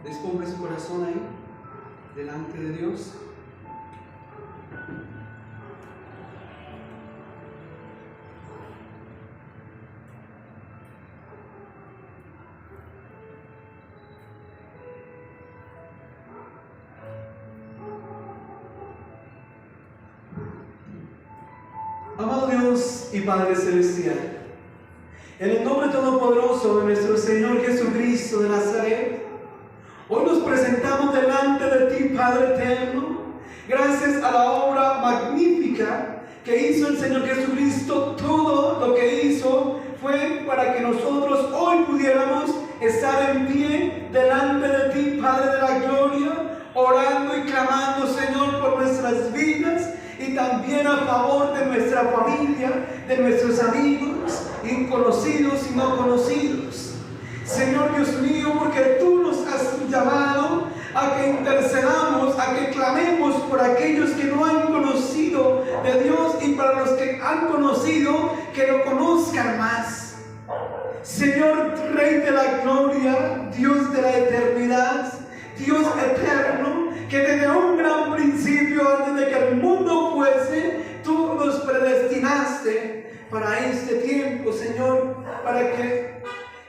Disponga su corazón ahí, delante de Dios. Amado Dios y Padre Celestial, en el nombre todopoderoso de nuestro Señor Jesucristo de Nazaret, hoy nos presentamos delante de ti, Padre eterno, gracias a la obra magnífica que hizo el Señor Jesucristo. Todo lo que hizo fue para que nosotros hoy pudiéramos estar en pie delante de ti, Padre de la gloria, orando y clamando, Señor, por nuestras vidas y también a favor de nuestra familia, de nuestros amigos, conocidos y no conocidos. Señor Dios mío, porque tú nos has llamado a que intercedamos, a que clamemos por aquellos que no han conocido de Dios y para los que han conocido, que lo conozcan más. Señor, Rey de la gloria, Dios de la eternidad, Dios eterno, que desde un gran principio, antes de que el mundo fuese, tú nos predestinaste para este tiempo, Señor, para que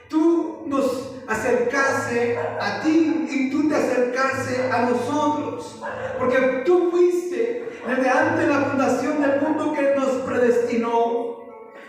tú nos acercase a ti y tú te acercase a nosotros, porque tú fuiste desde antes de la fundación del mundo que nos predestinó.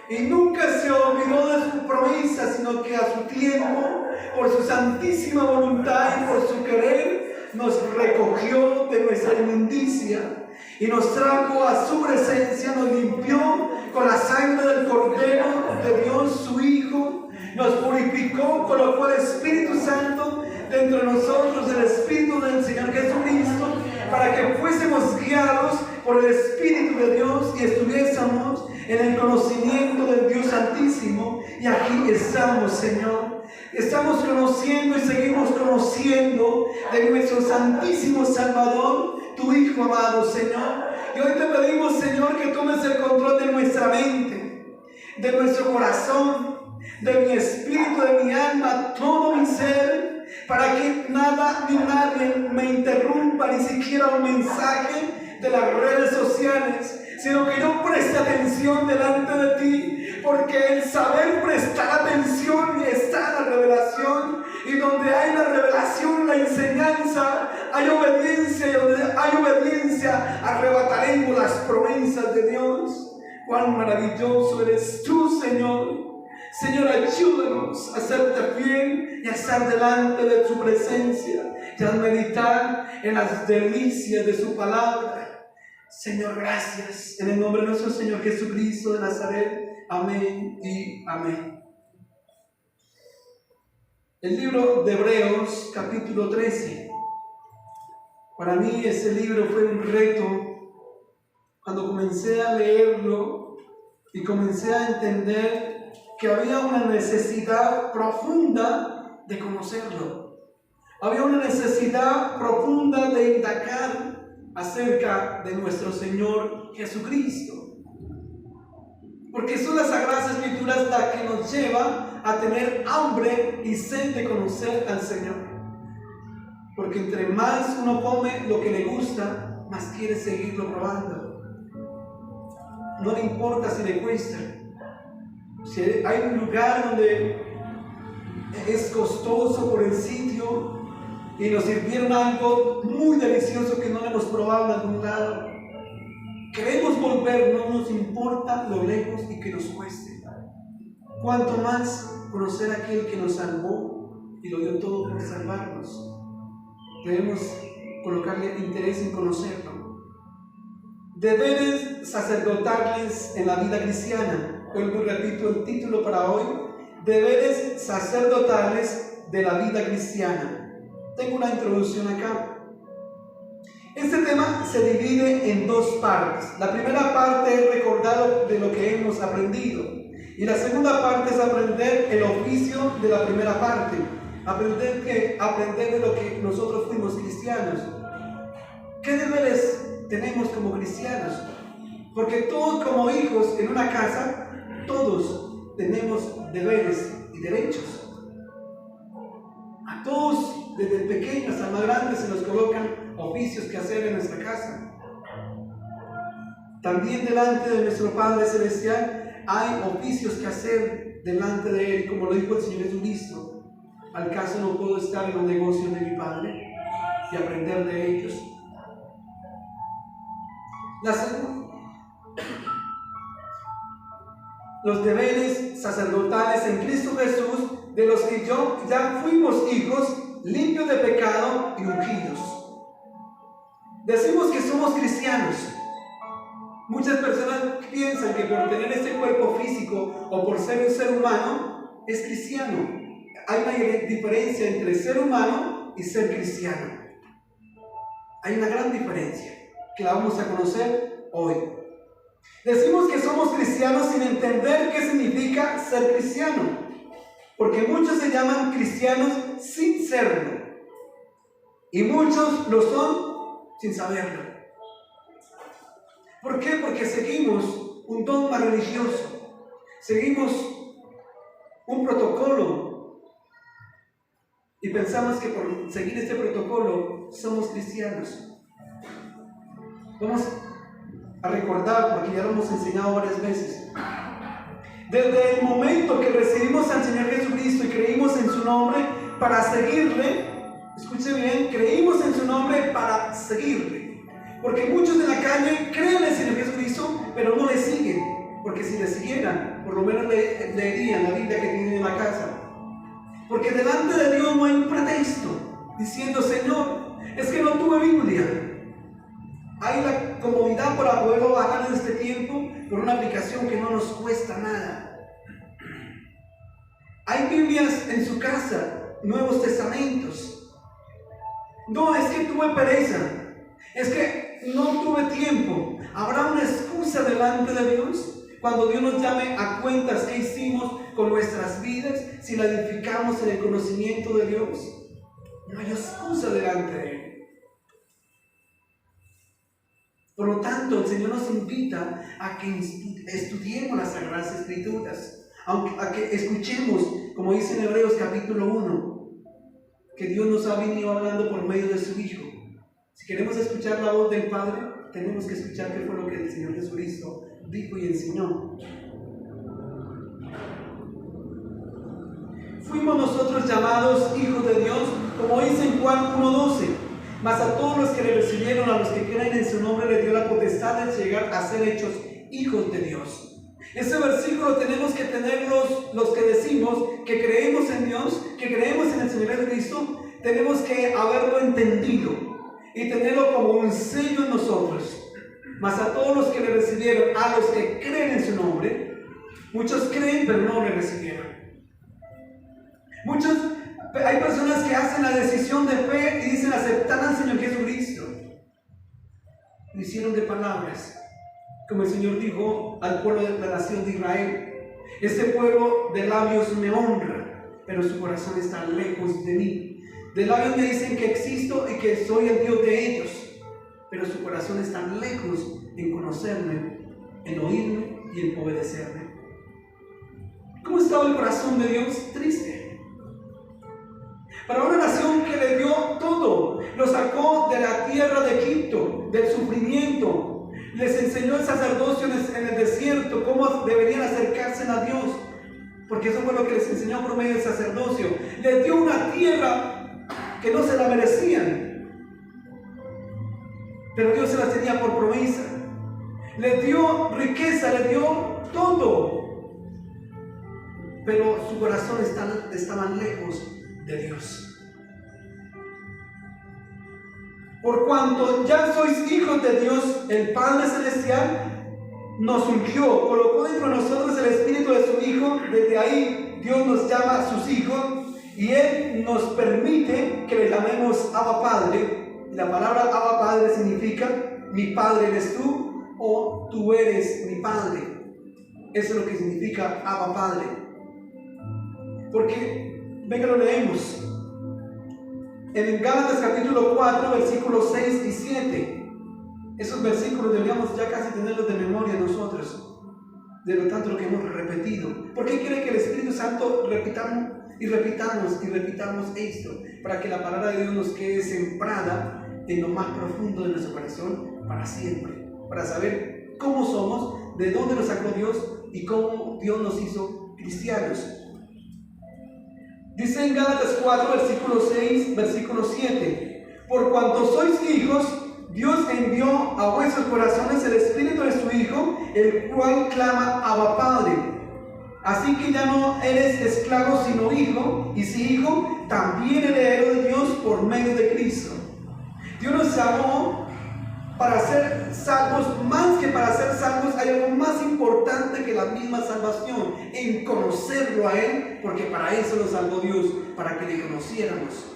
Y nunca se olvidó de su promesa, sino que a su tiempo, por su santísima voluntad y por su querer, nos recogió de nuestra inmundicia y nos trajo a su presencia, nos limpió con la sangre del Cordero de Dios, su Hijo, nos purificó, colocó el Espíritu Santo dentro de nosotros, el Espíritu del Señor Jesucristo, para que fuésemos guiados por el Espíritu de Dios y estuviésemos en el conocimiento del Dios Santísimo. Y aquí estamos, Señor. Estamos conociendo y seguimos conociendo de nuestro Santísimo Salvador, tu Hijo amado, Señor. Y hoy te pedimos, Señor, que tomes el control de nuestra mente, de nuestro corazón, de mi espíritu, de mi alma, todo mi ser, para que nada ni nadie me interrumpa, ni siquiera un mensaje de las redes sociales, sino que yo preste atención delante de ti, porque el saber prestar atención y está la revelación, y donde hay la revelación, la enseñanza, hay obediencia, y donde hay obediencia arrebataremos las promesas de Dios. Cuán maravilloso eres tú, Señor. Señor, ayúdanos a serte fiel y a estar delante de su presencia y a meditar en las delicias de su palabra. Señor, gracias. En el nombre de nuestro Señor Jesucristo de Nazaret. Amén y amén. El libro de Hebreos, capítulo 13. Para mí ese libro fue un reto cuando comencé a leerlo y comencé a entender que había una necesidad profunda de conocerlo. Había una necesidad profunda de indagar acerca de nuestro Señor Jesucristo. Porque son las Sagradas Escrituras las que nos llevan a tener hambre y sed de conocer al Señor. Porque entre más uno come lo que le gusta, más quiere seguirlo probando. No le importa si le cuesta. Si hay un lugar donde es costoso por el sitio y nos sirvieron algo muy delicioso que no le hemos probado en algún lado, queremos volver, no nos importa lo lejos y que nos cueste. Cuanto más conocer a aquel que nos salvó y lo dio todo por salvarnos. Debemos colocarle interés en conocerlo. Deberes sacerdotales en la vida cristiana. Vuelvo y repito el título para hoy: deberes sacerdotales de la vida cristiana. Tengo una introducción acá. Este tema se divide en dos partes. La primera parte es recordar de lo que hemos aprendido, y la segunda parte es aprender el oficio de la primera parte. Aprender de lo que nosotros fuimos cristianos. ¿Qué deberes tenemos como cristianos? Porque todos como hijos en una casa, todos tenemos deberes y derechos. A todos desde pequeños hasta más grandes, se nos colocan oficios que hacer en nuestra casa. También delante de nuestro Padre Celestial hay oficios que hacer delante de Él, como lo dijo el Señor Jesucristo. ¿Al caso no puedo estar en los negocios de mi Padre y aprender de ellos? Los deberes sacerdotales en Cristo Jesús, de los que ya fuimos hijos, limpios de pecado y ungidos. Decimos que somos cristianos. Muchas personas piensan que por tener este cuerpo físico o por ser un ser humano es cristiano. Hay una diferencia entre ser humano y ser cristiano. Hay una gran diferencia que la vamos a conocer hoy. Decimos que somos cristianos sin entender qué significa ser cristiano, porque muchos se llaman cristianos sin serlo y muchos lo son sin saberlo. ¿Por qué? Porque seguimos un dogma religioso, seguimos un protocolo y pensamos que por seguir este protocolo somos cristianos. Vamos a recordar, porque ya lo hemos enseñado varias veces. Desde el momento que recibimos al Señor Jesucristo y creímos en su nombre para seguirle, escuche bien, creímos en su nombre para seguirle. Porque muchos en la calle creen en el Señor Jesucristo, pero no le siguen. Porque si le siguieran, por lo menos leerían la Biblia que tienen en la casa. Porque delante de Dios no hay un pretexto diciendo: Señor, es que no tuve Biblia. Hay la comodidad para poderlo bajar en este tiempo por una aplicación que no nos cuesta nada. Hay Biblias en su casa, Nuevos Testamentos. No, es que tuve pereza, es que no tuve tiempo. ¿Habrá una excusa delante de Dios cuando Dios nos llame a cuentas qué hicimos con nuestras vidas si la edificamos en el conocimiento de Dios? No hay excusa delante de Él. Por lo tanto, el Señor nos invita a que estudiemos las Sagradas Escrituras, a que escuchemos, como dice en Hebreos capítulo 1, que Dios nos ha venido hablando por medio de su Hijo. Si queremos escuchar la voz del Padre, tenemos que escuchar qué fue lo que el Señor Jesucristo dijo y enseñó. Fuimos nosotros llamados hijos de Dios, como dice en Juan 1:12. Mas a todos los que le recibieron, a los que creen en su nombre, le dio la potestad de llegar a ser hechos hijos de Dios. Ese versículo tenemos que tener los que decimos que creemos en Dios, que creemos en el Señor Jesucristo, tenemos que haberlo entendido y tenerlo como un sello en nosotros. Mas a todos los que le recibieron, a los que creen en su nombre, muchos creen pero no le recibieron. Hay personas que hacen la decisión de fe y dicen aceptar al Señor Jesucristo. Lo hicieron de palabras, como el Señor dijo al pueblo de la nación de Israel: este pueblo de labios me honra, pero su corazón está lejos de mí. De labios me dicen que existo y que soy el Dios de ellos, pero su corazón está lejos en conocerme, en oírme y en obedecerme. ¿Cómo estaba el corazón de Dios? Triste. Para una nación que le dio todo, lo sacó de la tierra de Egipto, del sufrimiento, les enseñó el sacerdocio en el desierto, cómo deberían acercarse a Dios, porque eso fue lo que les enseñó por medio del sacerdocio. Les dio una tierra que no se la merecían, pero Dios se las tenía por promesa. Les dio riqueza, les dio todo, pero su corazón estaba lejos de Dios. Por cuanto ya sois hijos de Dios, el Padre Celestial nos ungió, colocó dentro de nosotros el Espíritu de su Hijo. Desde ahí Dios nos llama a sus hijos y Él nos permite que le llamemos Abba Padre. La palabra Abba Padre significa: mi Padre eres tú, o tú eres mi Padre. Eso es lo que significa Abba Padre. Porque, venga, lo leemos. En Gálatas capítulo 4, versículos 6 y 7. Esos versículos deberíamos ya casi tenerlos de memoria nosotros, de lo tanto lo que hemos repetido. ¿Por qué quiere que el Espíritu Santo repitamos esto? para que la palabra de Dios nos quede sembrada en lo más profundo de nuestro corazón para siempre, para saber cómo somos, de dónde nos sacó Dios y cómo Dios nos hizo cristianos. Dice en Gálatas 4, versículo 6, versículo 7: por cuanto sois hijos, Dios envió a vuestros corazones el Espíritu de su Hijo, el cual clama: Abba, Padre. Así que ya no eres esclavo sino hijo, y si hijo, también heredero de Dios por medio de Cristo. Dios nos llamó para ser salvos. Más que para ser salvos, hay algo más importante que la misma salvación, en conocerlo a Él, porque para eso nos salvó Dios, para que le conociéramos.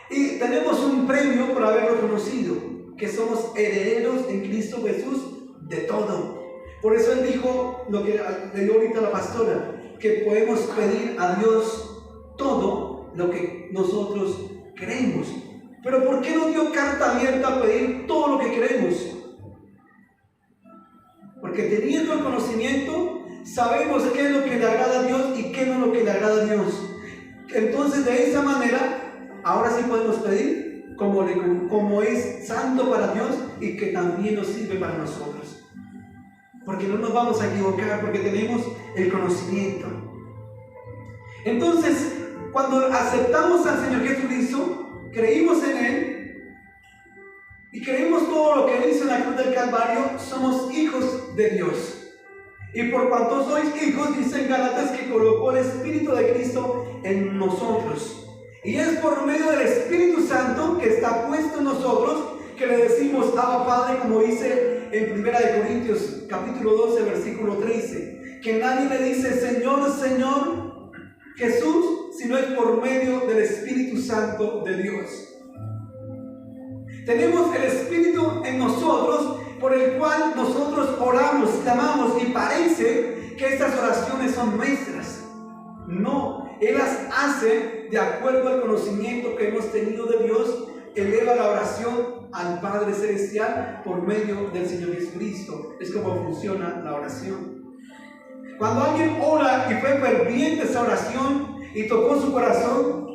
Y tenemos un premio por haberlo conocido, que somos herederos en Cristo Jesús de todo. Por eso Él dijo, lo que le dio ahorita la pastora, que podemos pedir a Dios todo lo que nosotros queremos. Pero ¿por qué nos dio carta abierta a pedir todo lo que queremos? Porque teniendo el conocimiento, sabemos qué es lo que le agrada a Dios y qué no es lo que le agrada a Dios. Entonces, de esa manera, ahora sí podemos pedir como es santo para Dios y que también nos sirve para nosotros. Porque no nos vamos a equivocar, porque tenemos el conocimiento. Entonces, cuando aceptamos al Señor Jesucristo, creímos en Él y creímos todo lo que Él hizo en la cruz del Calvario, somos hijos de Dios. Y por cuanto sois hijos, dice en Gálatas, que colocó el Espíritu de Cristo en nosotros. Y es por medio del Espíritu Santo que está puesto en nosotros que le decimos Abba, Padre, como dice en 1 Corintios capítulo 12, versículo 13, que nadie le dice Señor, Señor Jesús, sino es por medio del Espíritu Santo de Dios. Tenemos el Espíritu en nosotros, por el cual nosotros oramos, clamamos, y parece que estas oraciones son nuestras. No, Él las hace de acuerdo al conocimiento que hemos tenido de Dios. Eleva la oración al Padre Celestial por medio del Señor Jesucristo. Es como funciona la oración. Cuando alguien ora y fue ferviente esa oración y tocó su corazón,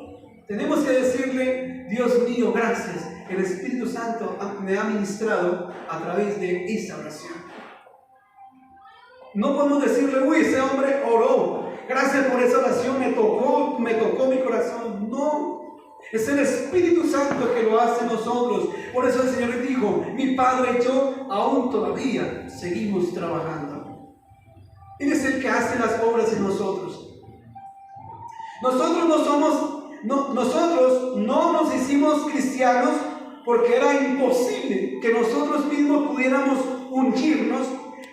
tenemos que decirle: Dios mío, gracias. El Espíritu Santo me ha ministrado a través de esa oración. No podemos decirle: uy, ese hombre oró, gracias por esa oración, me tocó mi corazón. No, es el Espíritu Santo que lo hace en nosotros. Por eso el Señor dijo: mi Padre y yo aún todavía seguimos trabajando. Él es el que hace las obras en nosotros. Nosotros no nos hicimos cristianos porque era imposible que nosotros mismos pudiéramos ungirnos,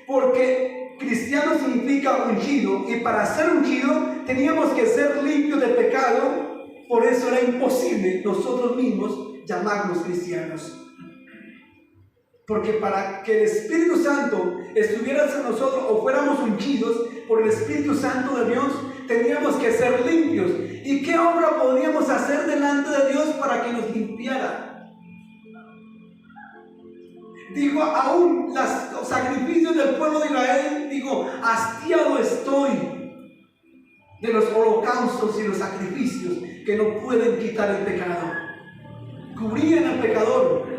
porque cristiano significa ungido, y para ser ungido teníamos que ser limpios de pecado. Por eso era imposible nosotros mismos llamarnos cristianos. Porque para que el Espíritu Santo estuviera en nosotros o fuéramos ungidos por el Espíritu Santo de Dios, teníamos que ser limpios. ¿Y qué obra podríamos hacer delante de Dios para que nos limpiara? Digo, aún los sacrificios del pueblo de Israel, digo, hastiado estoy de los holocaustos y los sacrificios que no pueden quitar el pecado. Cubrían al pecador.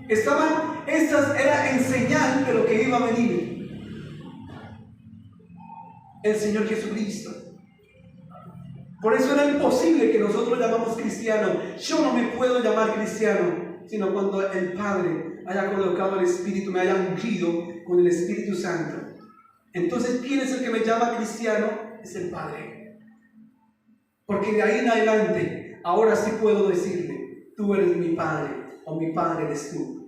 Estas era en señal de lo que iba a venir el Señor Jesucristo. Por eso era imposible que nosotros llamamos cristiano. Yo no me puedo llamar cristiano, sino cuando el Padre haya colocado el Espíritu, me haya ungido con el Espíritu Santo. Entonces, ¿quién es el que me llama cristiano? Es el Padre. Porque de ahí en adelante, ahora sí puedo decirle: tú eres mi Padre, o mi Padre eres tú.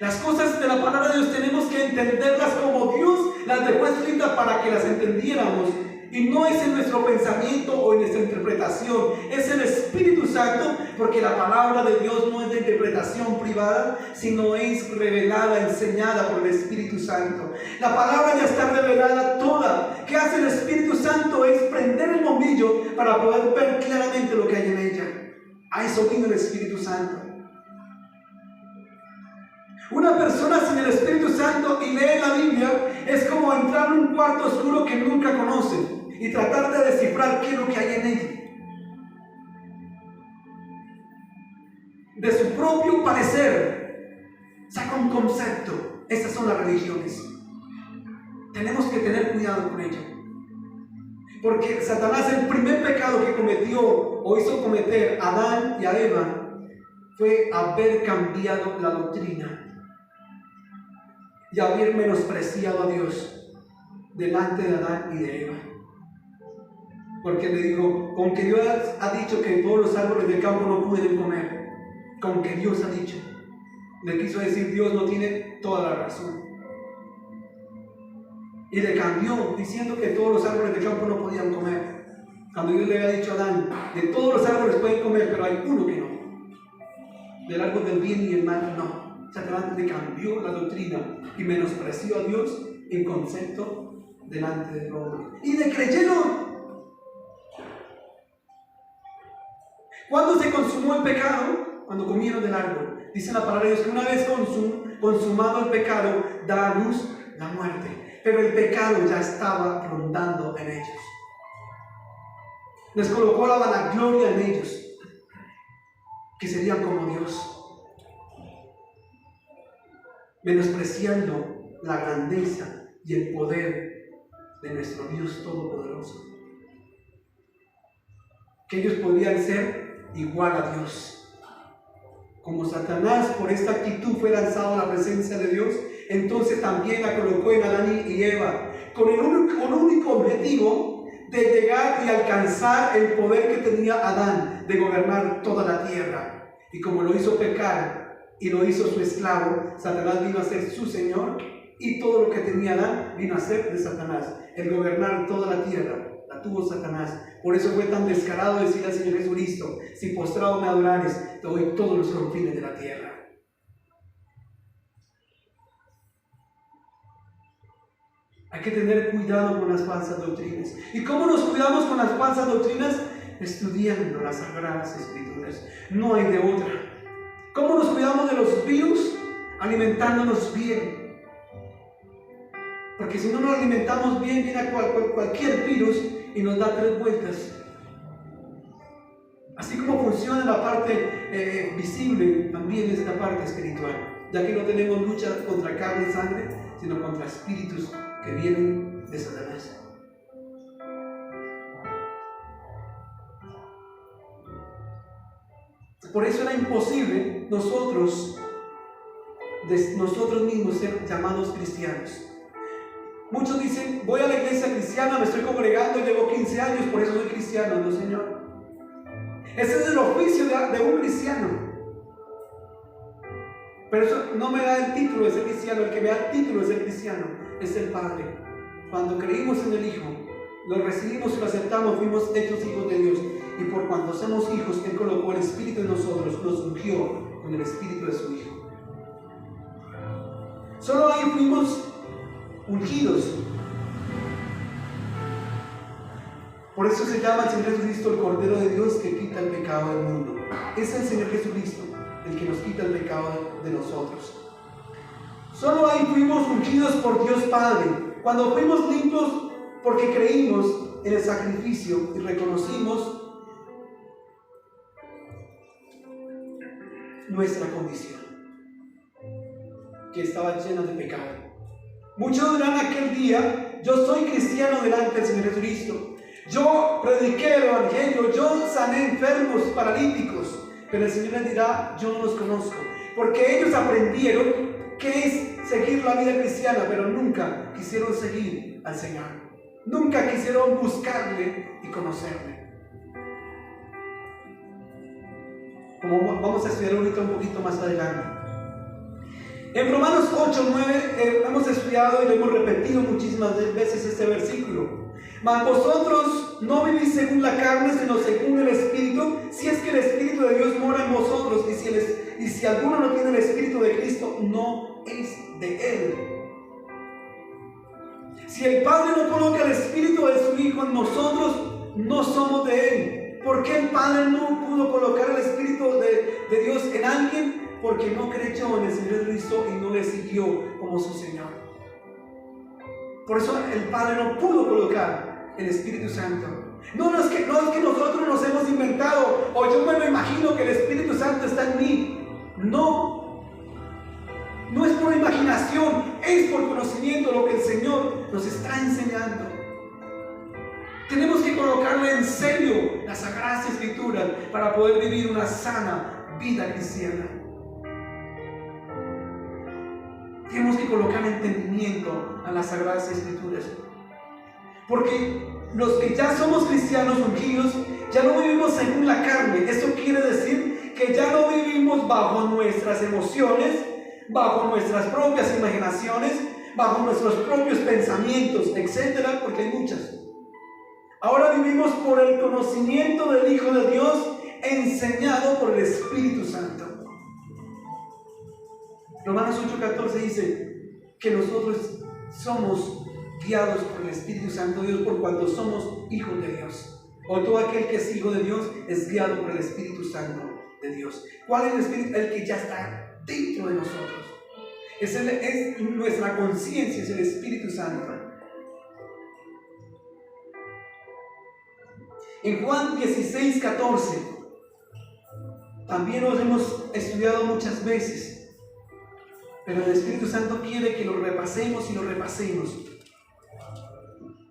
Las cosas de la palabra de Dios tenemos que entenderlas como Dios las dejó escritas para que las entendiéramos. Y no es en nuestro pensamiento o en nuestra interpretación, es el Espíritu Santo, porque la palabra de Dios no es de interpretación privada, sino es revelada, enseñada por el Espíritu Santo. La palabra ya está revelada toda. ¿Qué hace el Espíritu Santo? Es prender el bombillo para poder ver claramente lo que hay en ella. A eso vino el Espíritu Santo. Una persona sin el Espíritu Santo y lee la Biblia es como entrar en un cuarto oscuro que nunca conoce. y tratar de descifrar qué es lo que hay en ella. De su propio parecer, saca un concepto. Esas son las religiones. Tenemos que tener cuidado con ello. Porque Satanás, el primer pecado que cometió o hizo cometer a Adán y a Eva fue haber cambiado la doctrina y haber menospreciado a Dios delante de Adán y de Eva. Porque le digo, con que Dios ha dicho que todos los árboles del campo no pueden comer, con que Dios ha dicho, le quiso decir, Dios no tiene toda la razón. Y le cambió diciendo que todos los árboles del campo no podían comer. Cuando Dios le había dicho a Adán, de todos los árboles pueden comer, pero hay uno que no. Del árbol del bien y el mal no. Satanás le cambió la doctrina y menospreció a Dios en concepto delante del hombre. Y le creyeron. ¿Cuándo se consumó el pecado? Cuando comieron del árbol. Dice la palabra de Dios que una vez consumado el pecado, da a luz la muerte. Pero el pecado ya estaba rondando en ellos. Les colocó la vanagloria en ellos, que serían como Dios, menospreciando la grandeza y el poder de nuestro Dios Todopoderoso. Que ellos podían ser igual a Dios. Como Satanás por esta actitud fue lanzado a la presencia de Dios, entonces también la colocó en Adán y Eva, con el único objetivo de llegar y alcanzar el poder que tenía Adán de gobernar toda la tierra. Y como lo hizo pecar y lo hizo su esclavo, Satanás vino a ser su señor, y todo lo que tenía Adán vino a ser de Satanás. El gobernar toda la tierra la tuvo Satanás. Por eso fue tan descarado decirle al Señor Jesucristo, si postrado me adorares, te doy todos los confines de la tierra. Hay que tener cuidado con las falsas doctrinas. ¿Y cómo nos cuidamos con las falsas doctrinas? Estudiando las Sagradas Escrituras. No hay de otra. ¿Cómo nos cuidamos de los virus? Alimentándonos bien. Porque si no nos alimentamos bien, viene cualquier virus y nos da 3 vueltas. Así como funciona la parte visible, también es la parte espiritual. Ya que no tenemos lucha contra carne y sangre, sino contra espíritus que vienen de Satanás. Por eso era imposible nosotros mismos ser llamados cristianos. Muchos dicen, voy a la iglesia cristiana, me estoy congregando, llevo 15 años, por eso soy cristiano. No, Señor. Ese es el oficio de un cristiano. Pero eso no me da el título de ser cristiano. El que me da el título de ser cristiano es el Padre. Cuando creímos en el Hijo, lo recibimos y lo aceptamos, fuimos hechos hijos de Dios. Y por cuanto somos hijos, Él colocó el Espíritu en nosotros, nos ungió con el Espíritu de su Hijo. Solo ahí fuimos ungidos. Por eso se llama el Señor Jesucristo el Cordero de Dios que quita el pecado del mundo. Es el Señor Jesucristo el que nos quita el pecado de nosotros. Solo ahí fuimos ungidos por Dios Padre. Cuando fuimos limpios porque creímos en el sacrificio y reconocimos nuestra condición, que estaba llena de pecado. Muchos dirán aquel día, yo soy cristiano delante del Señor Jesucristo. Yo prediqué el Evangelio, yo sané enfermos, paralíticos. Pero el Señor les dirá, yo no los conozco. Porque ellos aprendieron qué es seguir la vida cristiana, pero nunca quisieron seguir al Señor. Nunca quisieron buscarle y conocerle. Como vamos a estudiar ahorita un poquito más adelante. En Romanos 8, 9 hemos estudiado y lo hemos repetido muchísimas veces este versículo. Mas vosotros no vivís según la carne, sino según el Espíritu, si es que el Espíritu de Dios mora en vosotros, y si alguno no tiene el Espíritu de Cristo, no es de Él. Si el Padre no coloca el Espíritu de su Hijo en nosotros, no somos de Él. ¿Por qué el Padre no pudo colocar el Espíritu de Dios en alguien? Porque no creyó en el Señor Jesucristo y no le siguió como su Señor. Por eso el Padre no pudo colocar el Espíritu Santo. No es que nosotros nos hemos inventado o yo me lo imagino que el Espíritu Santo está en mí. No es por imaginación, es por conocimiento lo que el Señor nos está enseñando. Tenemos que colocarle en serio las Sagradas Escrituras para poder vivir una sana vida cristiana. Tenemos que colocar entendimiento a las Sagradas Escrituras. Porque los que ya somos cristianos ungidos, ya no vivimos según la carne. Eso quiere decir que ya no vivimos bajo nuestras emociones, bajo nuestras propias imaginaciones, bajo nuestros propios pensamientos, etcétera, porque hay muchas. Ahora vivimos por el conocimiento del Hijo de Dios, enseñado por el Espíritu Santo. Romanos 8:14 dice que nosotros somos guiados por el Espíritu Santo de Dios por cuanto somos hijos de Dios. O todo aquel que es hijo de Dios es guiado por el Espíritu Santo de Dios. ¿Cuál es el Espíritu? El que ya está dentro de nosotros. Es nuestra conciencia, es el Espíritu Santo. En Juan 16:14 también nos hemos estudiado muchas veces, pero el Espíritu Santo quiere que lo repasemos y lo repasemos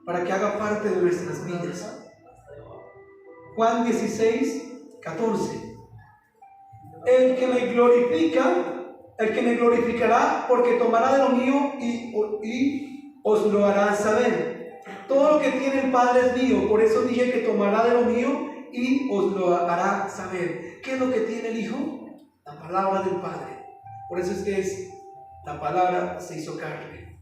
para que haga parte de nuestras vidas. Juan 16:14. El que me glorificará, porque tomará de lo mío y os lo hará saber. Todo lo que tiene el Padre es mío, por eso dije que tomará de lo mío y os lo hará saber. ¿Qué es lo que tiene el Hijo? La palabra del Padre. Por eso es que la palabra se hizo carne.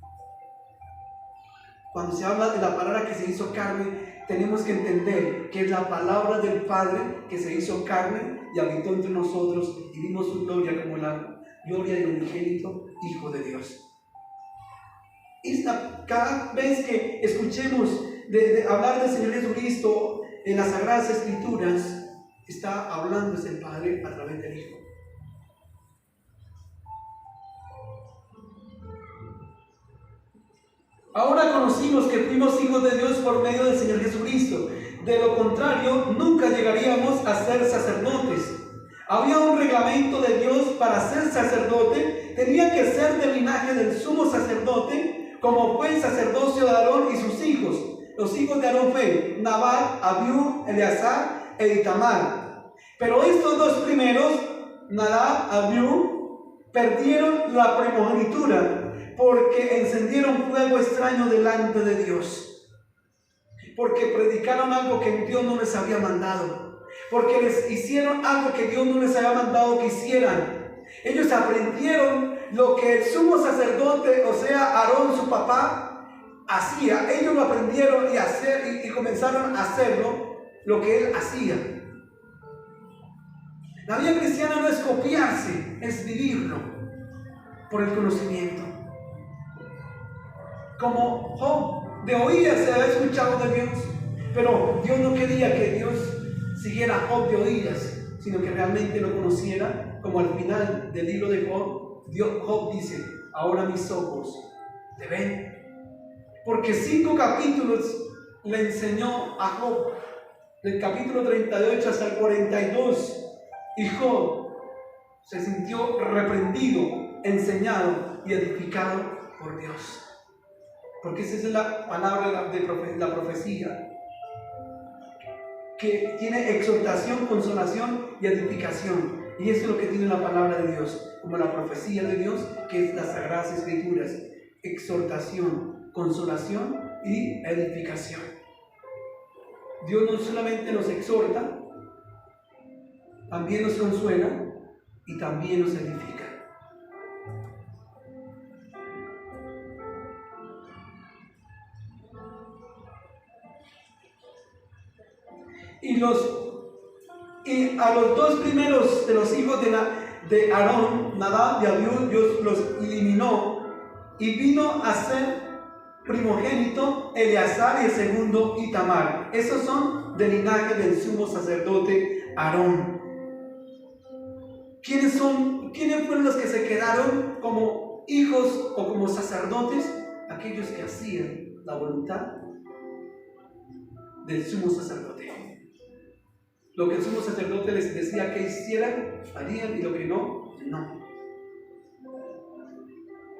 Cuando se habla de la palabra que se hizo carne, tenemos que entender que es la palabra del Padre que se hizo carne y habitó entre nosotros y vimos su gloria como la gloria del unigénito Hijo de Dios. Cada vez que escuchemos de hablar del Señor Jesucristo en las Sagradas Escrituras, está hablando el Padre a través del Hijo. Ahora conocimos que fuimos hijos de Dios por medio del Señor Jesucristo. De lo contrario, nunca llegaríamos a ser sacerdotes. Había un reglamento de Dios para ser sacerdote. Tenía que ser del linaje del sumo sacerdote, como fue el sacerdocio de Aarón y sus hijos. Los hijos de Aarón fue Nadab, Abiú, Eleazar e Itamar. Pero estos dos primeros, Nadab, Abiú, perdieron la primogenitura porque encendieron fuego extraño delante de Dios, porque predicaron algo que Dios no les había mandado, porque les hicieron algo que Dios no les había mandado que hicieran. Ellos aprendieron lo que el sumo sacerdote, o sea, Aarón, su papá, hacía. Ellos lo aprendieron y comenzaron a hacerlo, lo que él hacía. La vida cristiana no es copiarse, es vivirlo por el conocimiento. Como Job, de oídas se había escuchado de Dios, pero Dios no quería que Dios siguiera a Job de oídas, sino que realmente lo conociera. Como al final del libro de Job, Job dice: ahora mis ojos te ven. Porque 5 capítulos le enseñó a Job, del capítulo 38 hasta el 42, y Job se sintió reprendido, enseñado y edificado por Dios. Porque esa es la palabra de la profecía, que tiene exhortación, consolación y edificación. Y eso es lo que tiene la palabra de Dios, como la profecía de Dios, que es las Sagradas Escrituras: exhortación, consolación y edificación. Dios no solamente nos exhorta, también nos consuela y también nos edifica. Y a los dos primeros de los hijos de Aarón, Nadab y Abiú, Dios los eliminó, y vino a ser primogénito Eleazar y el segundo Itamar. Esos son del linaje del sumo sacerdote Aarón. ¿Quiénes fueron los que se quedaron como hijos o como sacerdotes? Aquellos que hacían la voluntad del sumo sacerdote. Lo que el sumo sacerdote les decía que hicieran, harían, y lo que no, no.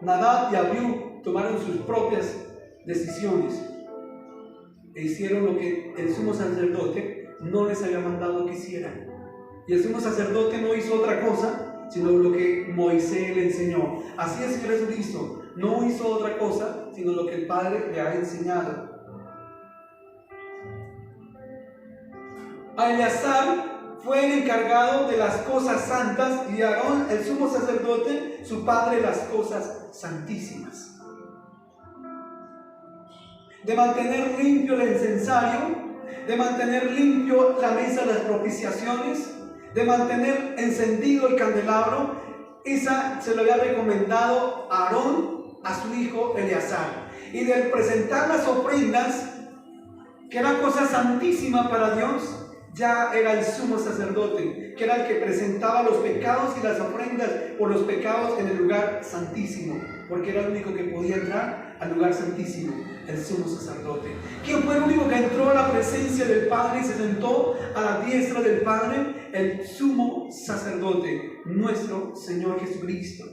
Nadab y Abiú tomaron sus propias decisiones e hicieron lo que el sumo sacerdote no les había mandado que hicieran. Y el sumo sacerdote no hizo otra cosa sino lo que Moisés le enseñó. Así es Señor Jesucristo, no hizo otra cosa sino lo que el Padre le ha enseñado. Eleazar fue el encargado de las cosas santas y Aarón, el sumo sacerdote, su padre, las cosas santísimas. De mantener limpio el incensario, de mantener limpio la mesa de las propiciaciones, de mantener encendido el candelabro, esa se lo había recomendado a Aarón a su hijo Eleazar. Y de presentar las ofrendas, que era cosa santísima para Dios, ya era el sumo sacerdote, que era el que presentaba los pecados y las ofrendas por los pecados en el lugar santísimo, porque era el único que podía entrar al lugar santísimo, el sumo sacerdote. ¿Quién fue el único que entró a la presencia del Padre y se sentó a la diestra del Padre? El sumo sacerdote, nuestro Señor Jesucristo.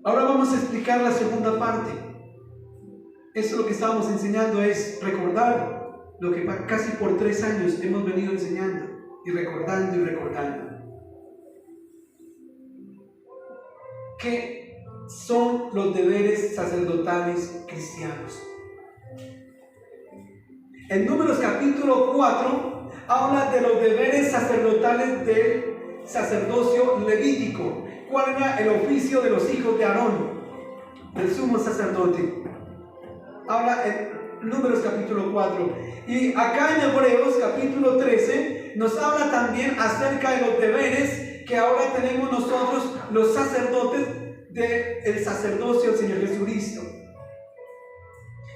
Ahora vamos a explicar la segunda parte. Eso lo que estábamos enseñando es recordar lo que casi por 3 años hemos venido enseñando y recordando y recordando. ¿Qué son los deberes sacerdotales cristianos? En Números capítulo 4 habla de los deberes sacerdotales del sacerdocio levítico. ¿Cuál era el oficio de los hijos de Aarón, del sumo sacerdote? Habla en Números capítulo 4. Y acá en Hebreos capítulo 13 nos habla también acerca de los deberes que ahora tenemos nosotros los sacerdotes del sacerdocio del Señor Jesucristo.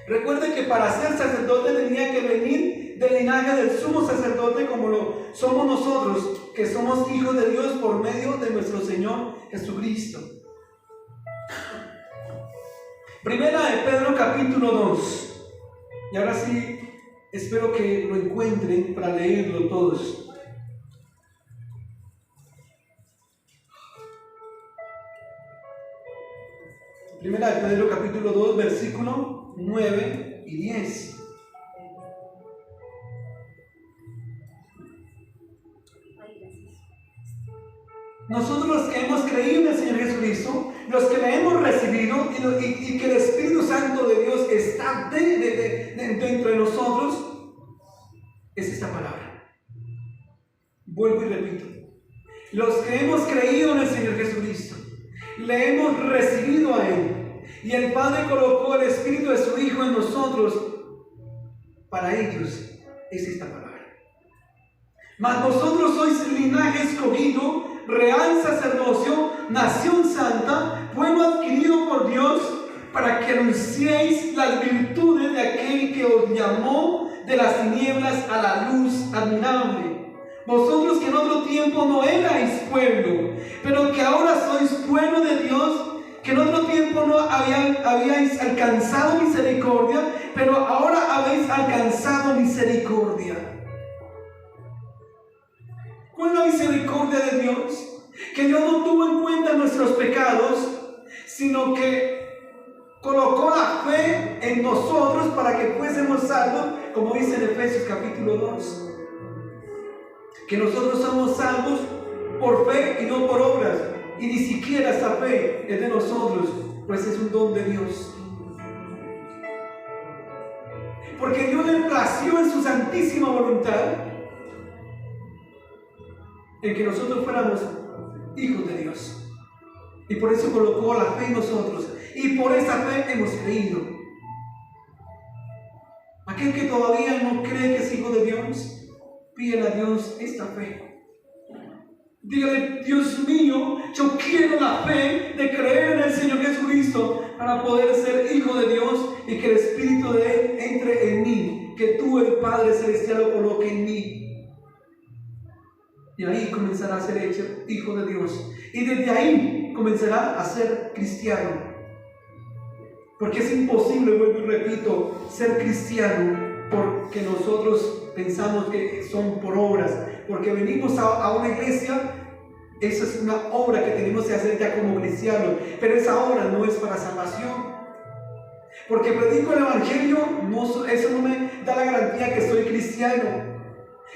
Recuerden que para ser sacerdote tenía que venir del linaje del sumo sacerdote, como lo somos nosotros, que somos hijos de Dios por medio de nuestro Señor Jesucristo. Primera de Pedro capítulo 2. Y ahora sí, espero que lo encuentren para leerlo todos. Primera de Pedro capítulo 2, versículo 9 y 10. Nosotros los que hemos creído en el Señor Jesucristo, los que le hemos recibido y que el Espíritu Santo de Dios está dentro de nosotros, es esta palabra. Vuelvo y repito. Los que hemos creído en el Señor Jesucristo, le hemos recibido a Él, y el Padre colocó el Espíritu de su Hijo en nosotros, para ellos es esta palabra. Mas vosotros sois linaje escogido, real sacerdocio, nación santa, pueblo adquirido por Dios, para que anunciéis las virtudes de aquel que os llamó de las tinieblas a la luz admirable. Vosotros que en otro tiempo no erais pueblo, pero que ahora sois pueblo de Dios, que en otro tiempo no habíais alcanzado misericordia, pero ahora habéis alcanzado misericordia. ¿Cuál es la misericordia de Dios? Que Dios no tuvo en cuenta nuestros pecados, sino que colocó la fe en nosotros para que fuésemos salvos, como dice en Efesios capítulo 2. Que nosotros somos salvos por fe y no por obras, y ni siquiera esta fe es de nosotros, pues es un don de Dios. Porque Dios le plació en su santísima voluntad en que nosotros fuéramos hijos de Dios, y por eso colocó la fe en nosotros, y por esa fe hemos creído. Aquel que todavía no cree que es hijo de Dios, pídele a Dios esta fe. Dígale: Dios mío, yo quiero la fe de creer en el Señor Jesucristo para poder ser hijo de Dios y que el Espíritu de Él entre en mí, que tú, el Padre Celestial, lo coloque en mí. Y ahí comenzará a ser hecho hijo de Dios. Y desde ahí comenzará a ser cristiano. Porque es imposible, vuelvo y repito, ser cristiano por que nosotros pensamos que son por obras, porque venimos a una iglesia. Esa es una obra que tenemos que hacer ya como cristianos, pero esa obra no es para salvación. Porque predico el evangelio, eso no me da la garantía que soy cristiano.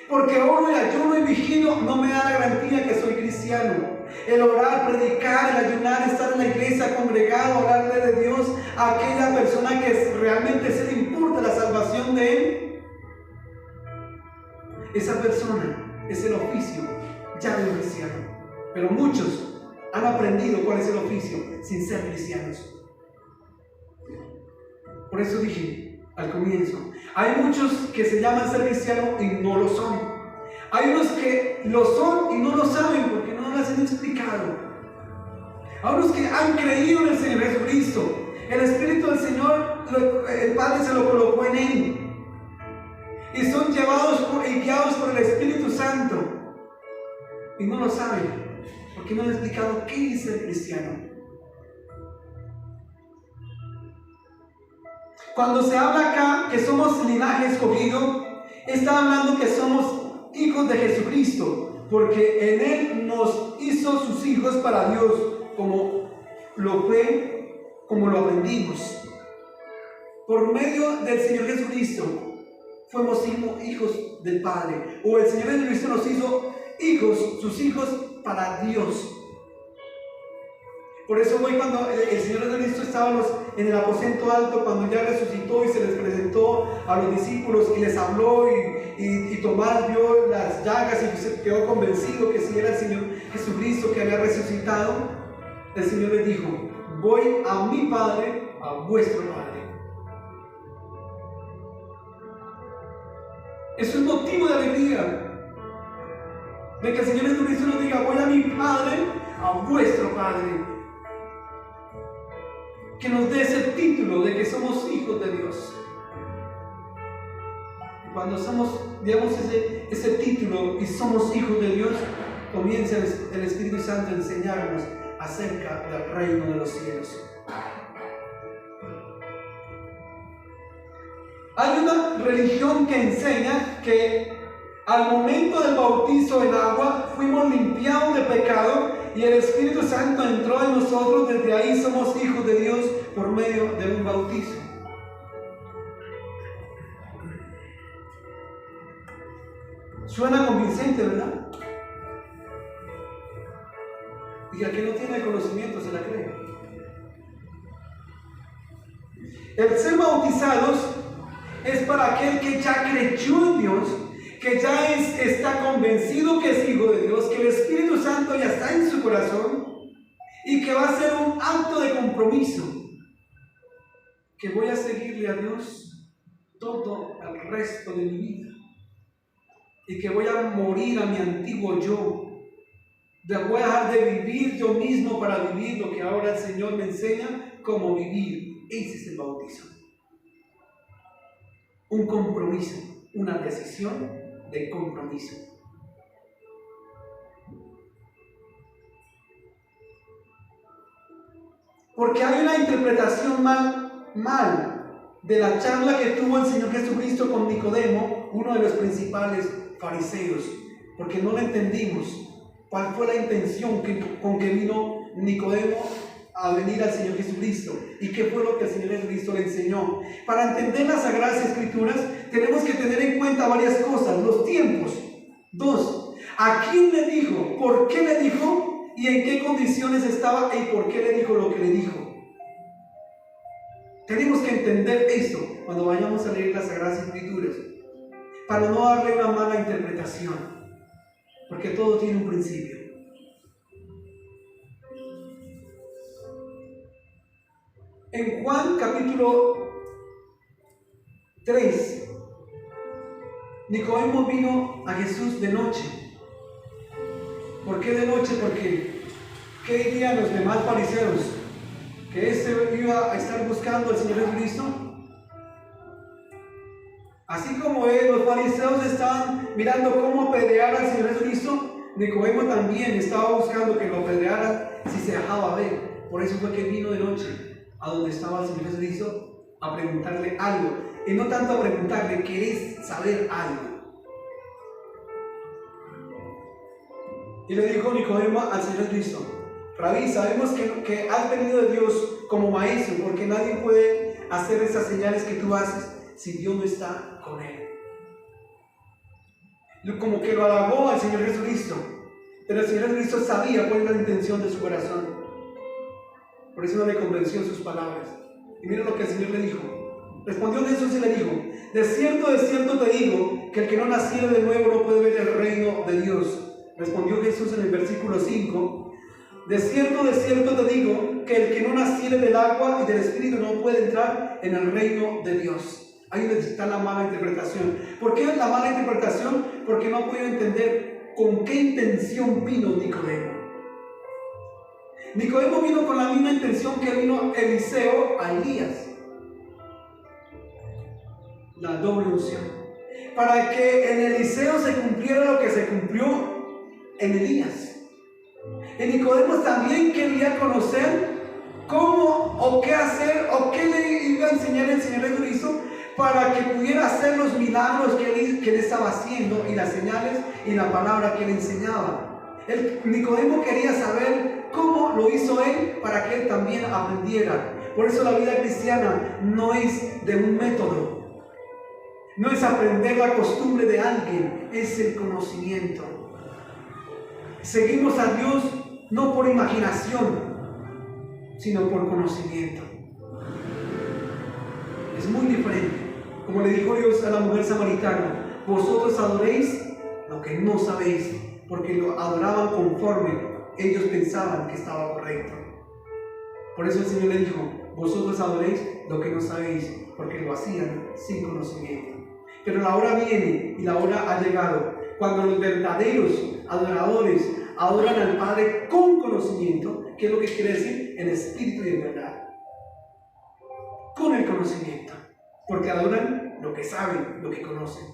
Porque oro y ayuno y vigilo no me da la garantía que soy cristiano. El orar, predicar, el ayunar, estar en la iglesia congregado, hablarle de Dios a aquella persona que realmente se le importa la salvación de él, esa persona es el oficio ya de un cristiano. Pero muchos han aprendido cuál es el oficio sin ser cristianos. Por eso dije al comienzo, hay muchos que se llaman ser cristianos y no lo son. Hay unos que lo son y no lo saben porque no les han explicado. Hay unos que han creído en el Señor Jesucristo. El Espíritu del Señor, el Padre se lo colocó en él. Y son llevados y guiados por el Espíritu Santo. Y no lo saben porque no han explicado qué es ser cristiano. Cuando se habla acá que somos linaje escogido, está hablando que somos hijos de Jesucristo, porque en Él nos hizo sus hijos para Dios, como lo aprendimos. Por medio del Señor Jesucristo, fuimos hijos del Padre, o el Señor Jesucristo nos hizo hijos, sus hijos para Dios. Por eso hoy cuando el Señor Jesucristo estaba en el aposento alto, cuando ya resucitó y se les presentó a los discípulos y les habló y Tomás vio las llagas y se quedó convencido que si era el Señor Jesucristo que había resucitado, el Señor les dijo: voy a mi Padre, a vuestro Padre. Eso es motivo de alegría, de que el Señor Jesucristo nos diga: voy a mi Padre, a vuestro Padre. Que nos dé ese título de que somos hijos de Dios. Y cuando digamos ese título y somos hijos de Dios, comienza el Espíritu Santo a enseñarnos acerca del reino de los cielos. Hay una religión que enseña que al momento del bautizo en agua fuimos limpiados de pecado y el Espíritu Santo entró en nosotros. Desde ahí somos hijos de Dios por medio de un bautizo. Suena convincente, ¿verdad? Y al que no tiene conocimiento se la cree. El ser bautizados es para aquel que ya creyó en Dios, que ya está convencido que es hijo de Dios, que el Espíritu Santo ya está en su corazón y que va a ser un acto de compromiso, que voy a seguirle a Dios todo el resto de mi vida y que voy a morir a mi antiguo yo. Voy a dejar de vivir yo mismo para vivir lo que ahora el Señor me enseña cómo vivir. Ese es el bautizo. Un compromiso, una decisión de compromiso. Porque hay una interpretación mal de la charla que tuvo el Señor Jesucristo con Nicodemo, uno de los principales fariseos, porque no le entendimos cuál fue la intención con que vino Nicodemo a venir al Señor Jesucristo y qué fue lo que el Señor Jesucristo le enseñó. Para entender las Sagradas Escrituras tenemos que tener en cuenta varias cosas: los tiempos. 2. ¿A quién le dijo? ¿Por qué le dijo? ¿Y en qué condiciones estaba? ¿Y por qué le dijo lo que le dijo? Tenemos que entender esto cuando vayamos a leer las Sagradas Escrituras, para no darle una mala interpretación, porque todo tiene un principio. En Juan capítulo 3, Nicodemo vino a Jesús de noche. ¿Por qué de noche? Porque ¿qué dirían los demás fariseos? ¿Que este iba a estar buscando al Señor Jesucristo? Así como los fariseos estaban mirando cómo apedrear al Señor Jesucristo, Nicodemo también estaba buscando que lo apedrearan si se dejaba ver. Por eso fue que vino de noche a donde estaba el Señor Jesucristo a preguntarle algo. y no tanto a preguntarle, ¿querés saber algo? Y le dijo Nicodemo al Señor Cristo: Rabí, sabemos que has venido de Dios como maestro, porque nadie puede hacer esas señales que tú haces si Dios no está con él. Como que lo halagó al Señor Jesucristo, pero el Señor Jesucristo sabía cuál era la intención de su corazón. Por eso no le convenció sus palabras. Y mira lo que el Señor le dijo. Respondió Jesús y le dijo: de cierto te digo, que el que no naciera de nuevo no puede ver el reino de Dios. Respondió Jesús en el versículo 5: de cierto te digo, que el que no naciere del agua y del Espíritu no puede entrar en el reino de Dios. Ahí está la mala interpretación. ¿Por qué la mala interpretación? Porque no puedo entender con qué intención vino Nicodemo. Nicodemo vino con la misma intención que vino Eliseo a Elías. La doble unción. Para que en Eliseo se cumpliera lo que se cumplió en Elías. Y Nicodemo también quería conocer cómo o qué hacer o qué le iba a enseñar el Señor Jesucristo para que pudiera hacer los milagros que él estaba haciendo y las señales y la palabra que él enseñaba. Nicodemo quería saber cómo lo hizo él para que él también aprendiera. Por eso la vida cristiana no es de un método, no es aprender la costumbre de alguien, es el conocimiento. Seguimos a Dios no por imaginación, sino por conocimiento. Es muy diferente. Como le dijo Dios a la mujer samaritana: vosotros adoréis lo que no sabéis, porque lo adoraban conforme ellos pensaban que estaba correcto. Por eso el Señor le dijo: vosotros adoréis lo que no sabéis, porque lo hacían sin conocimiento. Pero la hora viene y la hora ha llegado, cuando los verdaderos adoradores adoran al Padre con conocimiento. ¿Qué es lo que quiere decir? En espíritu y en verdad. Con el conocimiento. Porque adoran lo que saben, lo que conocen.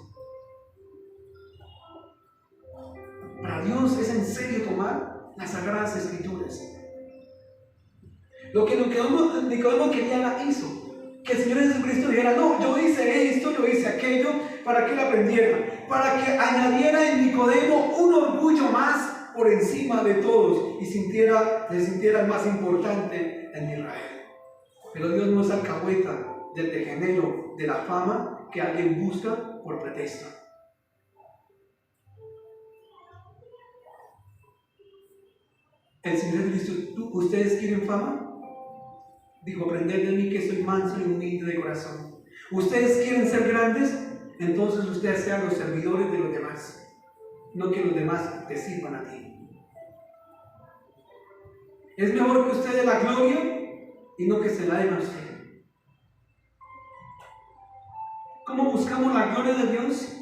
Para Dios es en serio tomar las Sagradas Escrituras. Lo que Nicodemo quería hizo. Que el Señor Jesucristo dijera: no, yo hice esto, yo hice aquello, para que él aprendiera, para que añadiera en Nicodemo un orgullo más por encima de todos y se sintiera el más importante en Israel. Pero Dios no es alcahueta del degenero de la fama que alguien busca por pretexto. El Señor Jesucristo: ¿ustedes quieren fama? Digo: aprended de mí, que soy manso y humilde de corazón. ¿Ustedes quieren ser grandes? Entonces ustedes sean los servidores de los demás, no que los demás te sirvan a ti. Es mejor que usted dé la gloria y no que se la den a usted. ¿Cómo buscamos la gloria de Dios?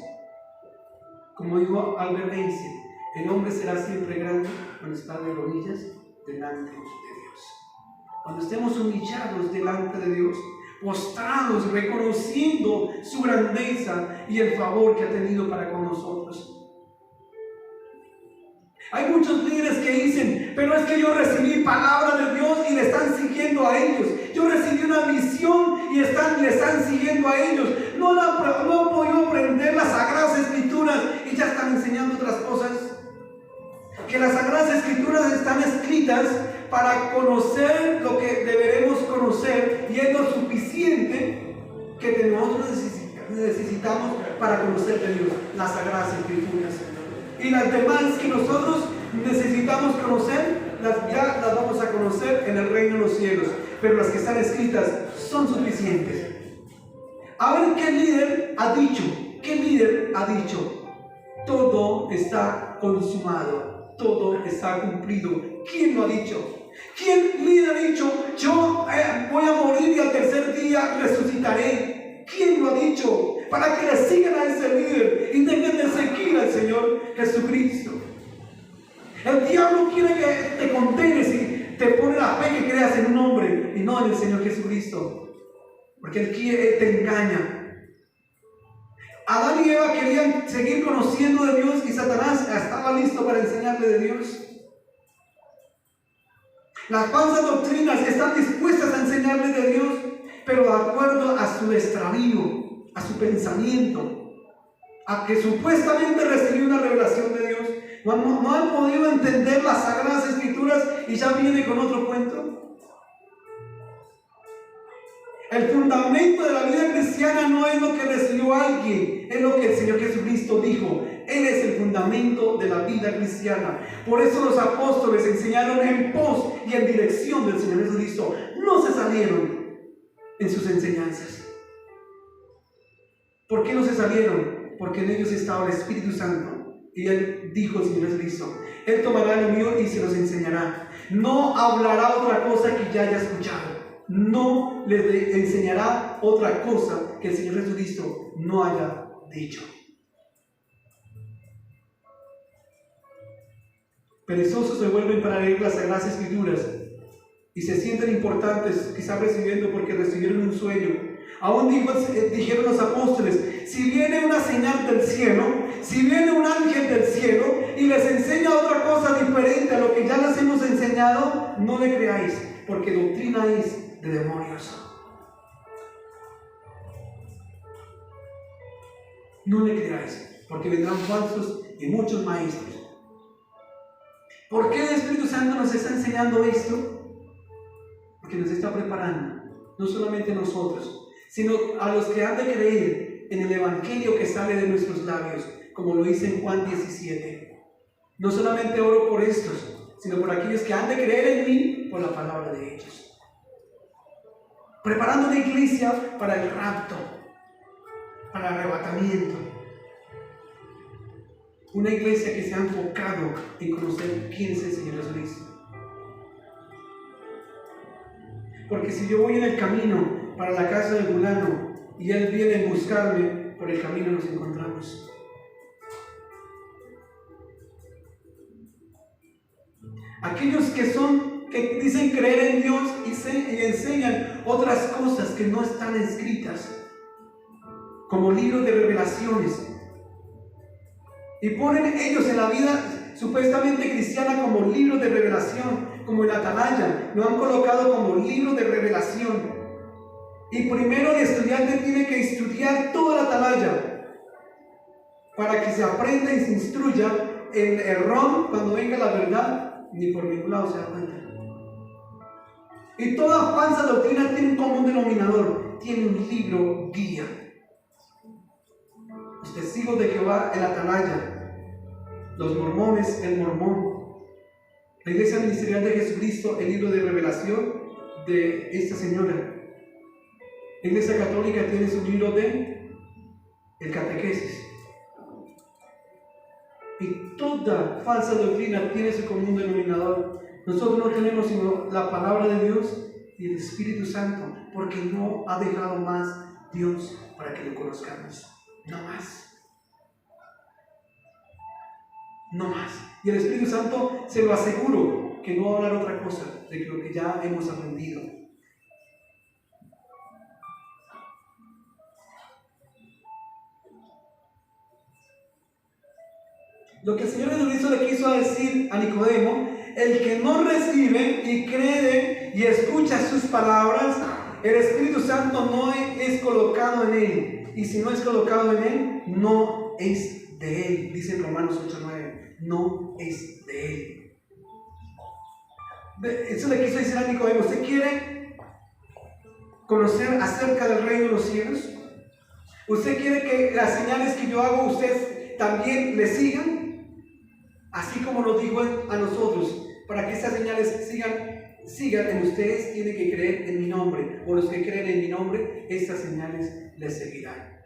Como dijo Albert Einstein: el hombre será siempre grande cuando está de rodillas delante de Dios. Cuando estemos humillados delante de Dios, postrados, reconociendo su grandeza y el favor que ha tenido para con nosotros. Hay muchos líderes que dicen: pero es que yo recibí palabra de Dios y le están siguiendo a ellos. Yo recibí una misión y le están siguiendo a ellos. No han podido aprender las Sagradas Escrituras y ya están enseñando otras cosas. Que las Sagradas Escrituras están escritas para conocer lo que deberemos conocer, y es lo suficiente que nosotros necesitamos para conocer de Dios, las Sagradas Escrituras. Y las demás que nosotros necesitamos conocer, ya las vamos a conocer en el reino de los cielos, pero las que están escritas son suficientes. A ver, ¿qué líder ha dicho? ¿Qué líder ha dicho? Todo está consumado, todo está cumplido. ¿Quién lo ha dicho? ¿Quién líder ha dicho: yo voy a morir y al tercer día resucitaré? ¿Quién lo ha dicho? Para que le sigan a ese líder y dejen de seguir al Señor Jesucristo. El diablo quiere que te condenes y te pone la fe que creas en un hombre y no en el Señor Jesucristo, porque él te engaña. Adán y Eva querían seguir conociendo de Dios y Satanás estaba listo para enseñarle de Dios. Las falsas doctrinas están dispuestas a enseñarle de Dios, pero de acuerdo a su extravío. a su pensamiento, a que supuestamente recibió una revelación de Dios, no han podido entender las Sagradas Escrituras y ya viene con otro cuento. El fundamento de la vida cristiana no es lo que recibió alguien, es lo que el Señor Jesucristo dijo. Él es el fundamento de la vida cristiana. Por eso los apóstoles enseñaron en pos y en dirección del Señor Jesucristo. No se salieron en sus enseñanzas. ¿Por qué no se salieron? Porque en ellos estaba el Espíritu Santo. Y Él dijo, el Señor Jesucristo, Él tomará lo mío y se los enseñará. No hablará otra cosa que ya haya escuchado. No les enseñará otra cosa que el Señor Jesucristo no haya dicho. Perezosos se vuelven para leer las Sagradas Escrituras y se sienten importantes, quizás recibiendo porque recibieron un sueño. Aún dijeron los apóstoles, si viene una señal del cielo, si viene un ángel del cielo y les enseña otra cosa diferente a lo que ya les hemos enseñado, no le creáis, porque doctrina es de demonios. No le creáis, porque vendrán falsos y muchos maestros. ¿Por qué el Espíritu Santo nos está enseñando esto? Porque nos está preparando, no solamente a nosotros, sino a los que han de creer en el Evangelio que sale de nuestros labios, como lo dice en Juan 17. No solamente oro por estos, sino por aquellos que han de creer en mí por la palabra de ellos. Preparando una iglesia para el rapto, para el arrebatamiento. Una iglesia que se ha enfocado en conocer quién es el Señor Jesucristo. Porque si yo voy en el camino para la casa de fulano y él viene a buscarme, por el camino nos encontramos. Aquellos que dicen creer en Dios y enseñan otras cosas que no están escritas, como libros de revelaciones, y ponen ellos en la vida supuestamente cristiana como libros de revelación, como el Atalaya, lo han colocado como libros de revelación. Y primero el estudiante tiene que estudiar toda la Atalaya para que se aprenda y se instruya en error cuando venga la verdad, ni por ningún lado se da cuenta. Y toda falsa doctrina tiene un común denominador, tiene un libro guía. Los testigos de Jehová, el Atalaya, los mormones, el mormón, la iglesia ministerial de Jesucristo, el libro de revelación de esta señora. La iglesia católica tiene su libro de el catequesis. Y toda falsa doctrina tiene su común denominador. Nosotros no tenemos sino la palabra de Dios y el Espíritu Santo, porque no ha dejado más Dios para que lo conozcamos. No más. No más. Y el Espíritu Santo, se lo aseguro, que no va a hablar otra cosa de lo que ya hemos aprendido. Lo que el Señor Jesucristo le quiso decir a Nicodemo, el que no recibe y cree y escucha sus palabras, el Espíritu Santo no es colocado en él. Y si no es colocado en él, no es de él. Dice en Romanos 8:9, no es de él. Eso le quiso decir a Nicodemo, ¿usted quiere conocer acerca del reino de los cielos? ¿Usted quiere que las señales que yo hago usted también le sigan? Así como nos dijo a nosotros, para que estas señales sigan en ustedes, tienen que creer en mi nombre, o los que creen en mi nombre, estas señales les seguirán.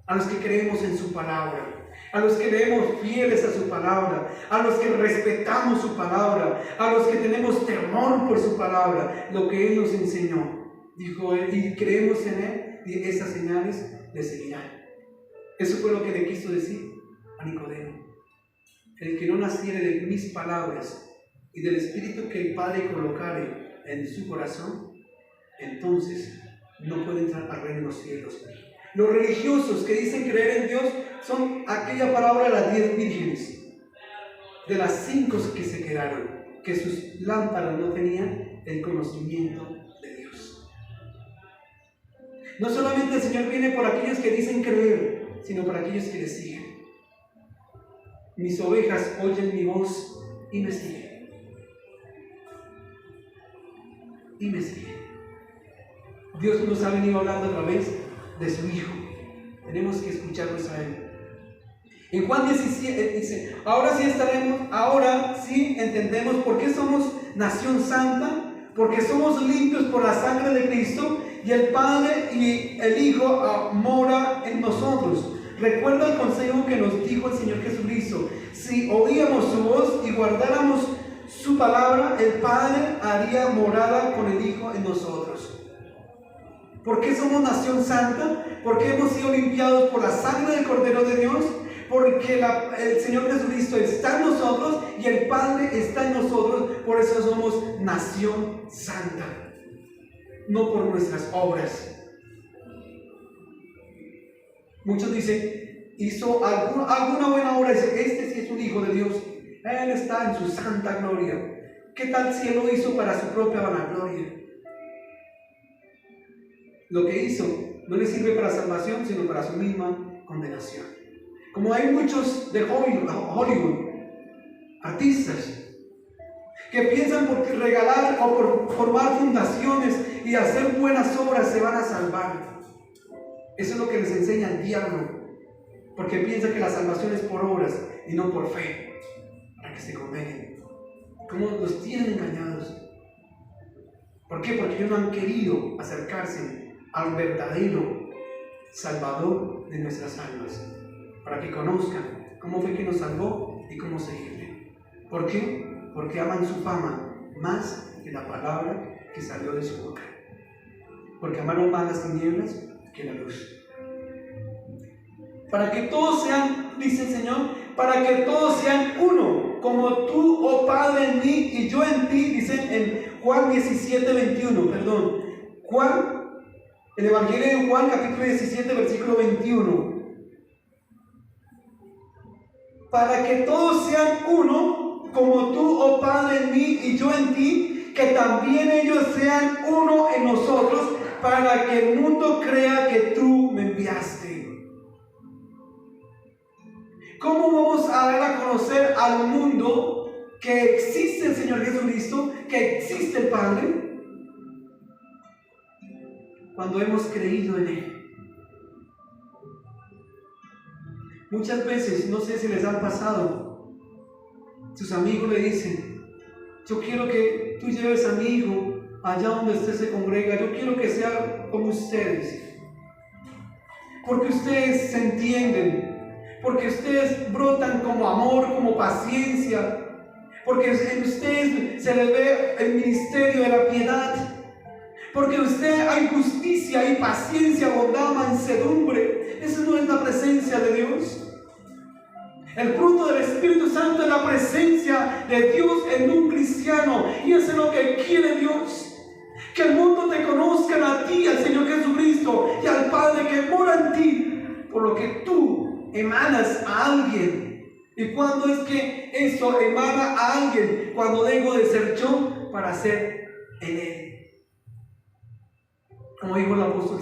A los que creemos en su palabra, a los que creemos fieles a su palabra, a los que respetamos su palabra, a los que tenemos temor por su palabra, lo que Él nos enseñó, dijo Él, y creemos en Él, y esas señales les seguirán. Eso fue lo que le quiso decir a Nicodemo. El que no naciere de mis palabras y del Espíritu que el Padre colocare en su corazón, entonces no puede entrar al reino de los cielos. Los religiosos que dicen creer en Dios son aquella parábola de las 10 vírgenes, de las 5 que se quedaron, que sus lámparas no tenían el conocimiento de Dios. No solamente el Señor viene por aquellos que dicen creer, sino por aquellos que le siguen. Mis ovejas oyen mi voz y me siguen. Y me siguen. Dios nos ha venido hablando a través de su Hijo. Tenemos que escucharnos a Él. En Juan 17 dice, ahora sí entendemos por qué somos nación santa, porque somos limpios por la sangre de Cristo y el Padre y el Hijo mora en nosotros. Recuerda el consejo que nos dijo el Señor Jesucristo: si oíamos su voz y guardáramos su palabra, el Padre haría morada con el Hijo en nosotros. ¿Por qué somos nación santa? Porque hemos sido limpiados por la sangre del Cordero de Dios, porque el Señor Jesucristo está en nosotros y el Padre está en nosotros. Por eso somos nación santa, no por nuestras obras. Muchos dicen, hizo alguna buena obra, dicen, este sí es un hijo de Dios, Él está en su santa gloria. ¿Qué tal si Él lo hizo para su propia vanagloria? Lo que hizo no le sirve para salvación, sino para su misma condenación. Como hay muchos de Hollywood, artistas, que piensan por regalar o por formar fundaciones y hacer buenas obras se van a salvar. Eso es lo que les enseña el diablo, porque piensa que la salvación es por obras y no por fe, para que se condenen. ¿Cómo los tienen engañados? ¿Por qué? Porque ellos no han querido acercarse al verdadero Salvador de nuestras almas, para que conozcan cómo fue que nos salvó y cómo seguirle. ¿Por qué? Porque aman su fama más que la palabra que salió de su boca. Porque amaron más las tinieblas que la luz. Para que todos sean, dice el Señor, para que todos sean uno, como tú, oh Padre, en mí y yo en ti, dice en Juan 17:21, perdón. El Evangelio de Juan, capítulo 17, versículo 21. Para que todos sean uno, como tú, oh Padre, en mí y yo en ti, que también ellos sean uno en nosotros, para que el mundo crea que tú me enviaste. ¿Cómo vamos a dar a conocer al mundo que existe el Señor Jesucristo, que existe el Padre? Cuando hemos creído en Él. Muchas veces, no sé si les han pasado, sus amigos le dicen, yo quiero que tú lleves a mi hijo allá donde usted se congrega, yo quiero que sea como ustedes, porque ustedes se entienden, porque ustedes brotan como amor, como paciencia, porque en ustedes se les ve el ministerio de la piedad, porque en usted hay justicia, hay paciencia, bondad, mansedumbre. Esa no es la presencia de Dios. El fruto del Espíritu Santo es la presencia de Dios en un cristiano, y eso es lo que quiere Dios. Que el mundo te conozca a ti, al Señor Jesucristo y al Padre que mora en ti, por lo que tú emanas a alguien. ¿Y cuándo es que eso emana a alguien? Cuando dejo de ser yo para ser en Él. Como dijo el apóstol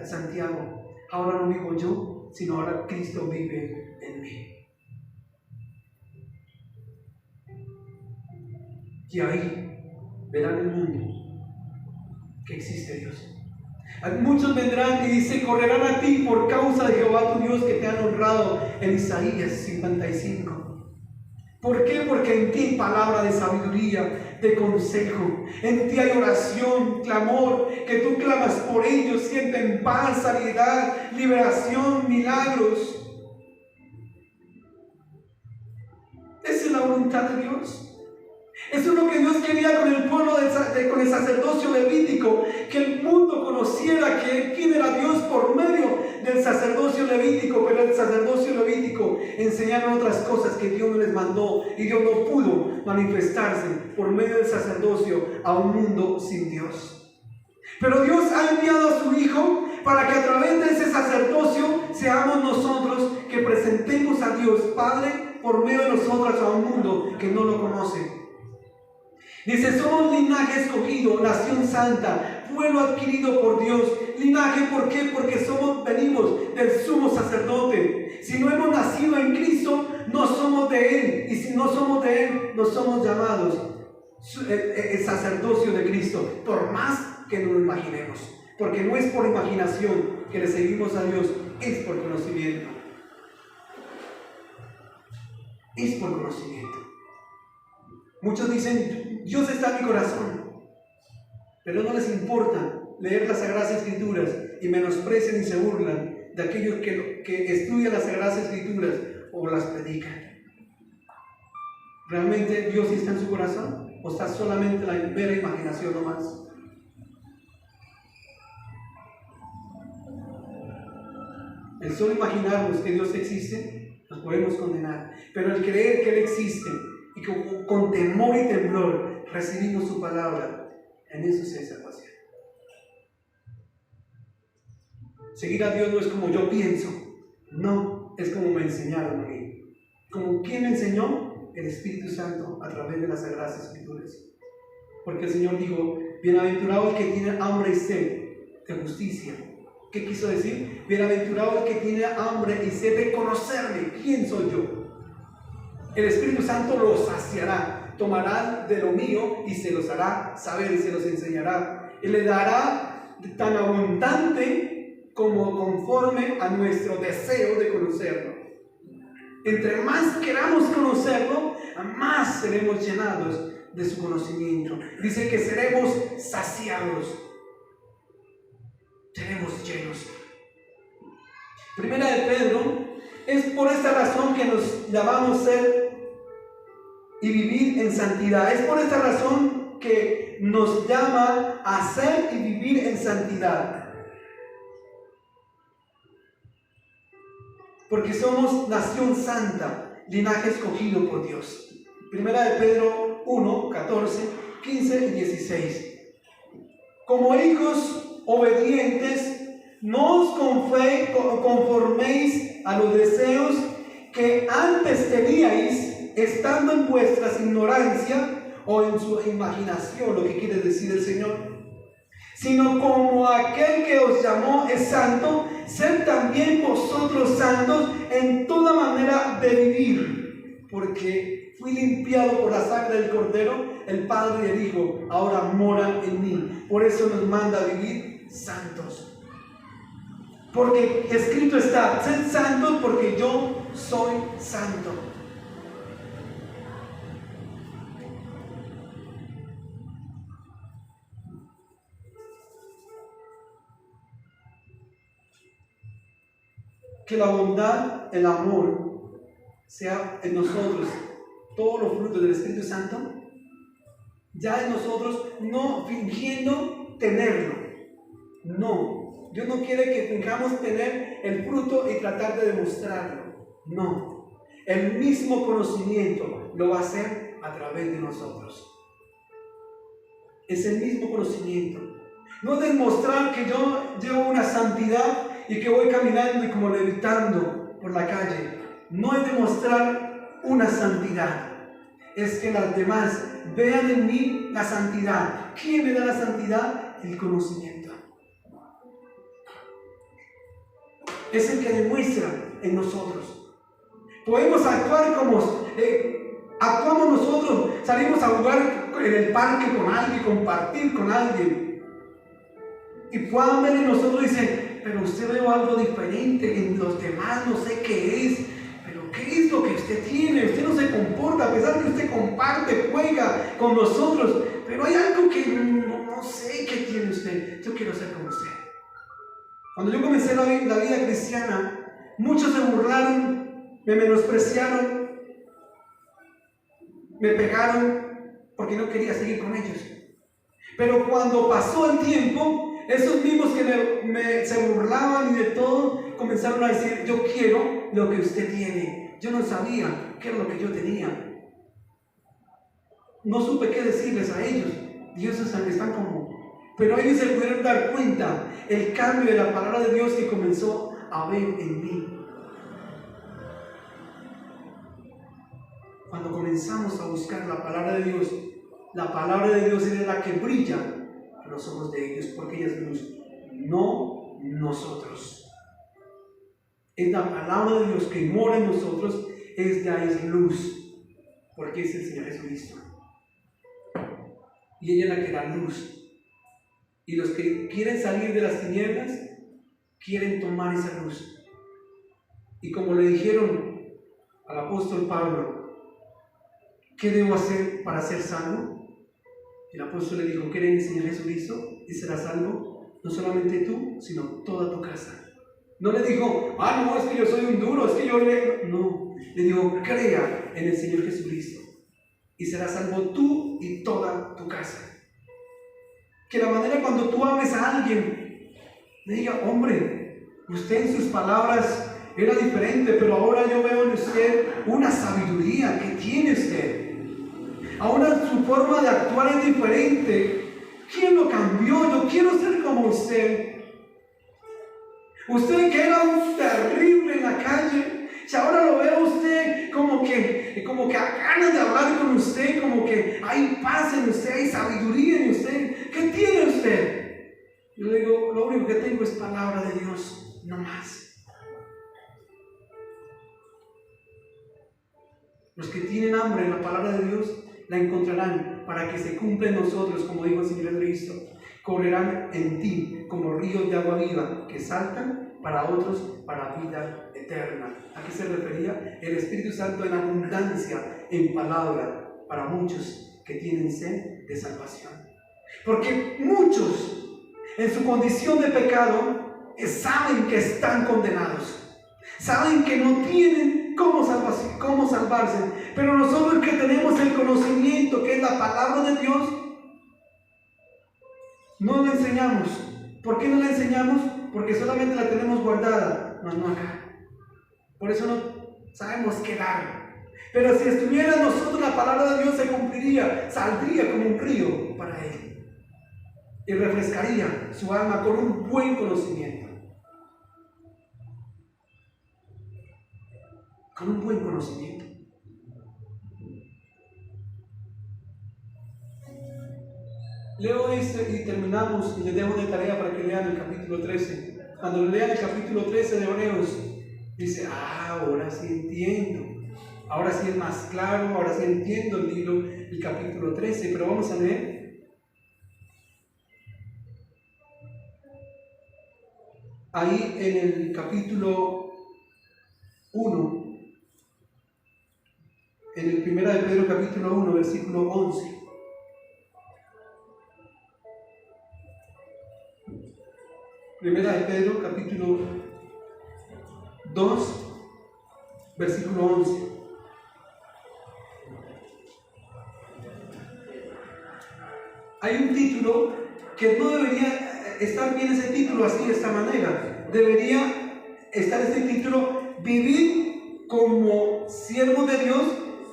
Santiago, ahora no vivo yo, sino ahora Cristo vive en mí. Y ahí verán el mundo que existe Dios. Muchos vendrán y dice, correrán a ti por causa de Jehová tu Dios, que te han honrado, en Isaías 55. ¿Por qué? Porque en ti hay palabra de sabiduría, de consejo. En ti hay oración, clamor, que tú clamas por ellos, sienten paz, sanidad, liberación, milagros. Esa es la voluntad de Dios. Eso es lo que Dios quería con el pueblo, con el sacerdocio levítico, que el mundo conociera quién era Dios por medio del sacerdocio levítico, pero el sacerdocio levítico enseñaron otras cosas que Dios no les mandó, y Dios no pudo manifestarse por medio del sacerdocio a un mundo sin Dios. Pero Dios ha enviado a su Hijo para que a través de ese sacerdocio seamos nosotros que presentemos a Dios Padre por medio de nosotros a un mundo que no lo conoce. Dice, somos linaje escogido, nación santa, pueblo adquirido por Dios. Linaje, ¿por qué? Porque venimos del sumo sacerdote. Si no hemos nacido en Cristo, no somos de Él. Y si no somos de Él, no somos llamados el sacerdocio de Cristo, por más que no lo imaginemos. Porque no es por imaginación que le seguimos a Dios, es por conocimiento. Es por conocimiento. Muchos dicen, Dios está en mi corazón, pero no les importa leer las Sagradas Escrituras y menosprecian y se burlan de aquellos que estudian las Sagradas Escrituras o las predican. ¿Realmente Dios está en su corazón? ¿O está solamente la mera imaginación nomás? El solo imaginarnos que Dios existe, nos podemos condenar. Pero el creer que Él existe y que con temor y temblor recibimos su palabra, en eso se salvación. Seguir a Dios no es como yo pienso, no, es como me enseñaron a mí. ¿Como quién me enseñó? El Espíritu Santo a través de las Sagradas Escrituras. Porque el Señor dijo, bienaventurado el que tiene hambre y sed de justicia. ¿Qué quiso decir? Bienaventurado el que tiene hambre y sed de conocerme. ¿Quién soy yo? El Espíritu Santo los saciará, tomará de lo mío y se los hará saber y se los enseñará. Y le dará tan abundante como conforme a nuestro deseo de conocerlo. Entre más queramos conocerlo, más seremos llenados de su conocimiento. Dice que seremos saciados. Seremos llenos. Primera de Pedro, es por esta razón que nos llamamos ser y vivir en santidad. Es por esta razón que nos llama a ser y vivir en santidad. Porque somos nación santa, linaje escogido por Dios. Primera de Pedro 1, 14, 15 y 16. Como hijos obedientes, no os conforméis a los deseos que antes teníais, estando en vuestras ignorancia o en su imaginación, lo que quiere decir el Señor, sino como aquel que os llamó es santo, sed también vosotros santos en toda manera de vivir, porque fui limpiado por la sangre del Cordero, el Padre y el Hijo, ahora moran en mí. Por eso nos manda a vivir santos. Porque escrito está, sed santos porque yo soy santo. Que la bondad, el amor, sea en nosotros todos los frutos del Espíritu Santo, ya en nosotros, no fingiendo tenerlo. No, Dios no quiere que fingamos tener el fruto y tratar de demostrarlo. No, el mismo conocimiento lo va a hacer a través de nosotros. Es el mismo conocimiento. No demostrar que yo llevo una santidad y que voy caminando y como levitando por la calle. No es demostrar una santidad, es que las demás vean en mí la santidad. ¿Quién me da la santidad? El conocimiento. Es el que demuestra en nosotros. Podemos actuar como actuamos nosotros, salimos a jugar en el parque con alguien, compartir con alguien, y puedan ver en nosotros y dicen, pero usted ve algo diferente en los demás, no sé qué es, pero ¿qué es lo que usted tiene? Usted no se comporta, a pesar de que usted comparte, juega con nosotros, pero hay algo que no sé qué tiene usted. Yo quiero ser como usted. Cuando yo comencé la vida cristiana, muchos se burlaron, me menospreciaron, me pegaron porque no quería seguir con ellos. Pero cuando pasó el tiempo, esos mismos que se burlaban y de todo, comenzaron a decir, yo quiero lo que usted tiene. Yo no sabía qué era lo que yo tenía. No supe qué decirles a ellos. Dios están como... Pero ellos se pudieron dar cuenta el cambio de la palabra de Dios que comenzó a ver en mí. Cuando comenzamos a buscar la palabra de Dios es la que brilla en los ojos de ellos, porque ella es luz, no nosotros. Es la palabra de Dios que mora en nosotros, ella es luz, porque es el Señor Jesucristo. Y ella es la que da luz. Y los que quieren salir de las tinieblas, quieren tomar esa luz. Y como le dijeron al apóstol Pablo, ¿qué debo hacer para ser salvo? El apóstol le dijo, ¿cree en el Señor Jesucristo y serás salvo? No solamente tú, sino toda tu casa. No le dijo, no, es que yo soy un duro, es que yo le... No, le dijo, crea en el Señor Jesucristo y serás salvo tú y toda tu casa. Que la manera cuando tú hables a alguien, le diga, hombre, usted en sus palabras era diferente, pero ahora yo veo en usted una sabiduría que tiene usted. Ahora su forma de actuar es diferente. ¿Quién lo cambió? Yo quiero ser como usted. Usted que era un terrible en la calle, si ahora lo veo usted como que a ganas de hablar con usted, como que hay paz en usted, hay sabiduría en usted. ¿Qué tiene usted? Yo le digo, lo único que tengo es palabra de Dios, no más. Los que tienen hambre en la palabra de Dios la encontrarán para que se cumpla en nosotros, como dijo el Señor Cristo. Correrán en ti como ríos de agua viva que saltan para otros para vida eterna. ¿A qué se refería? El Espíritu Santo en abundancia en palabra para muchos que tienen sed de salvación. Porque muchos en su condición de pecado saben que están condenados, saben que no tienen cómo salvarse, pero nosotros que tenemos el conocimiento que es la palabra de Dios, no la enseñamos. ¿Por qué no la enseñamos? Porque solamente la tenemos guardada, no acá. Por eso no sabemos qué dar. Pero si estuviera en nosotros la palabra de Dios, se cumpliría, saldría como un río para él y refrescaría su alma con un buen conocimiento. Con un buen conocimiento. Leo esto y terminamos y les dejo de tarea para que lean el capítulo 13. Cuando lean el capítulo 13 de Hebreos, dice, ahora sí entiendo. Ahora sí es más claro, ahora sí entiendo el libro, el capítulo 13. Pero vamos a leer. Ahí en el capítulo 1, en el 1 de Pedro capítulo 1, versículo 11. Primera de Pedro, capítulo 2, versículo 11. Hay un título que no debería estar bien ese título así, de esta manera. Debería estar ese título, vivir como siervos de Dios.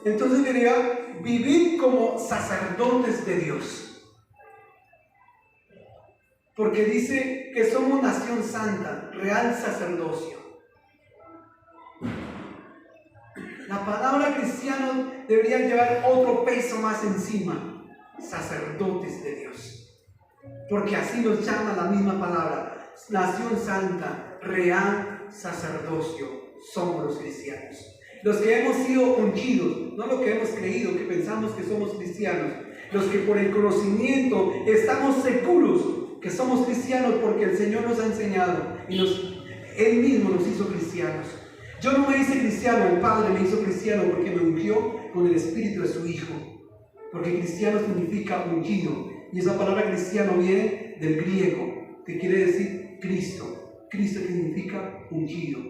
Entonces diría, vivir como sacerdotes de Dios. Porque dice que somos nación santa, real sacerdocio. La palabra cristiano debería llevar otro peso más encima, sacerdotes de Dios. Porque así nos llama la misma palabra, nación santa, real sacerdocio, somos los cristianos. Los que hemos sido ungidos, no lo que hemos creído, que pensamos que somos cristianos, los que por el conocimiento estamos seguros que somos cristianos porque el Señor nos ha enseñado y Él mismo nos hizo cristianos. Yo no me hice cristiano, el Padre me hizo cristiano porque me ungió con el Espíritu de su Hijo. Porque cristiano significa ungido. Y esa palabra cristiano viene del griego, que quiere decir Cristo. Cristo significa ungido.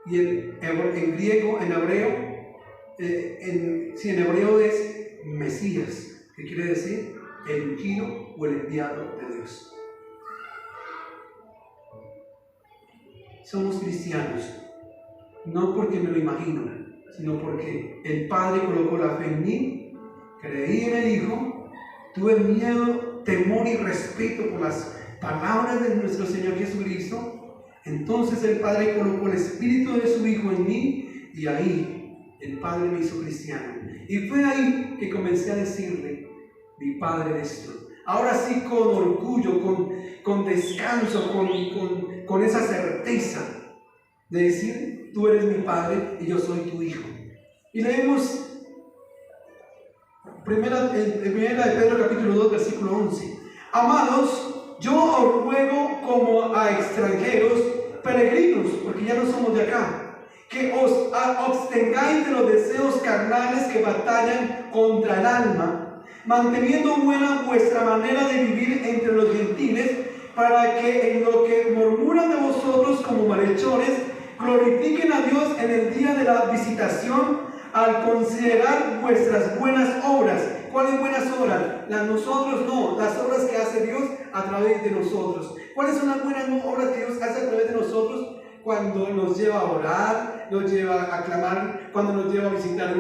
Y en griego, en hebreo, en hebreo es Mesías, que quiere decir el ungido o el enviado de Dios. Somos cristianos, no porque me lo imagino, sino porque el Padre colocó la fe en mí, creí en el Hijo, tuve miedo, temor y respeto por las palabras de nuestro Señor Jesucristo. Entonces el Padre colocó el Espíritu de su Hijo en mí y ahí el Padre me hizo cristiano. Y fue ahí que comencé a decirle, mi Padre eres tú. ahora sí con orgullo, con descanso, con esa certeza de decir, tú eres mi Padre y yo soy tu Hijo. Y leemos primera de Pedro capítulo 2 versículo 11. Amados, yo os ruego como a extranjeros, peregrinos, porque ya no somos de acá, que os abstengáis de los deseos carnales que batallan contra el alma, manteniendo buena vuestra manera de vivir entre los gentiles, para que en lo que murmuran de vosotros como malhechores, glorifiquen a Dios en el día de la visitación, al considerar vuestras buenas obras. ¿Cuáles buenas obras? Las nosotros no, las obras que hace Dios a través de nosotros. ¿Cuáles son las buenas obras que Dios hace a través de nosotros? Cuando nos lleva a orar, nos lleva a clamar, cuando nos lleva a visitar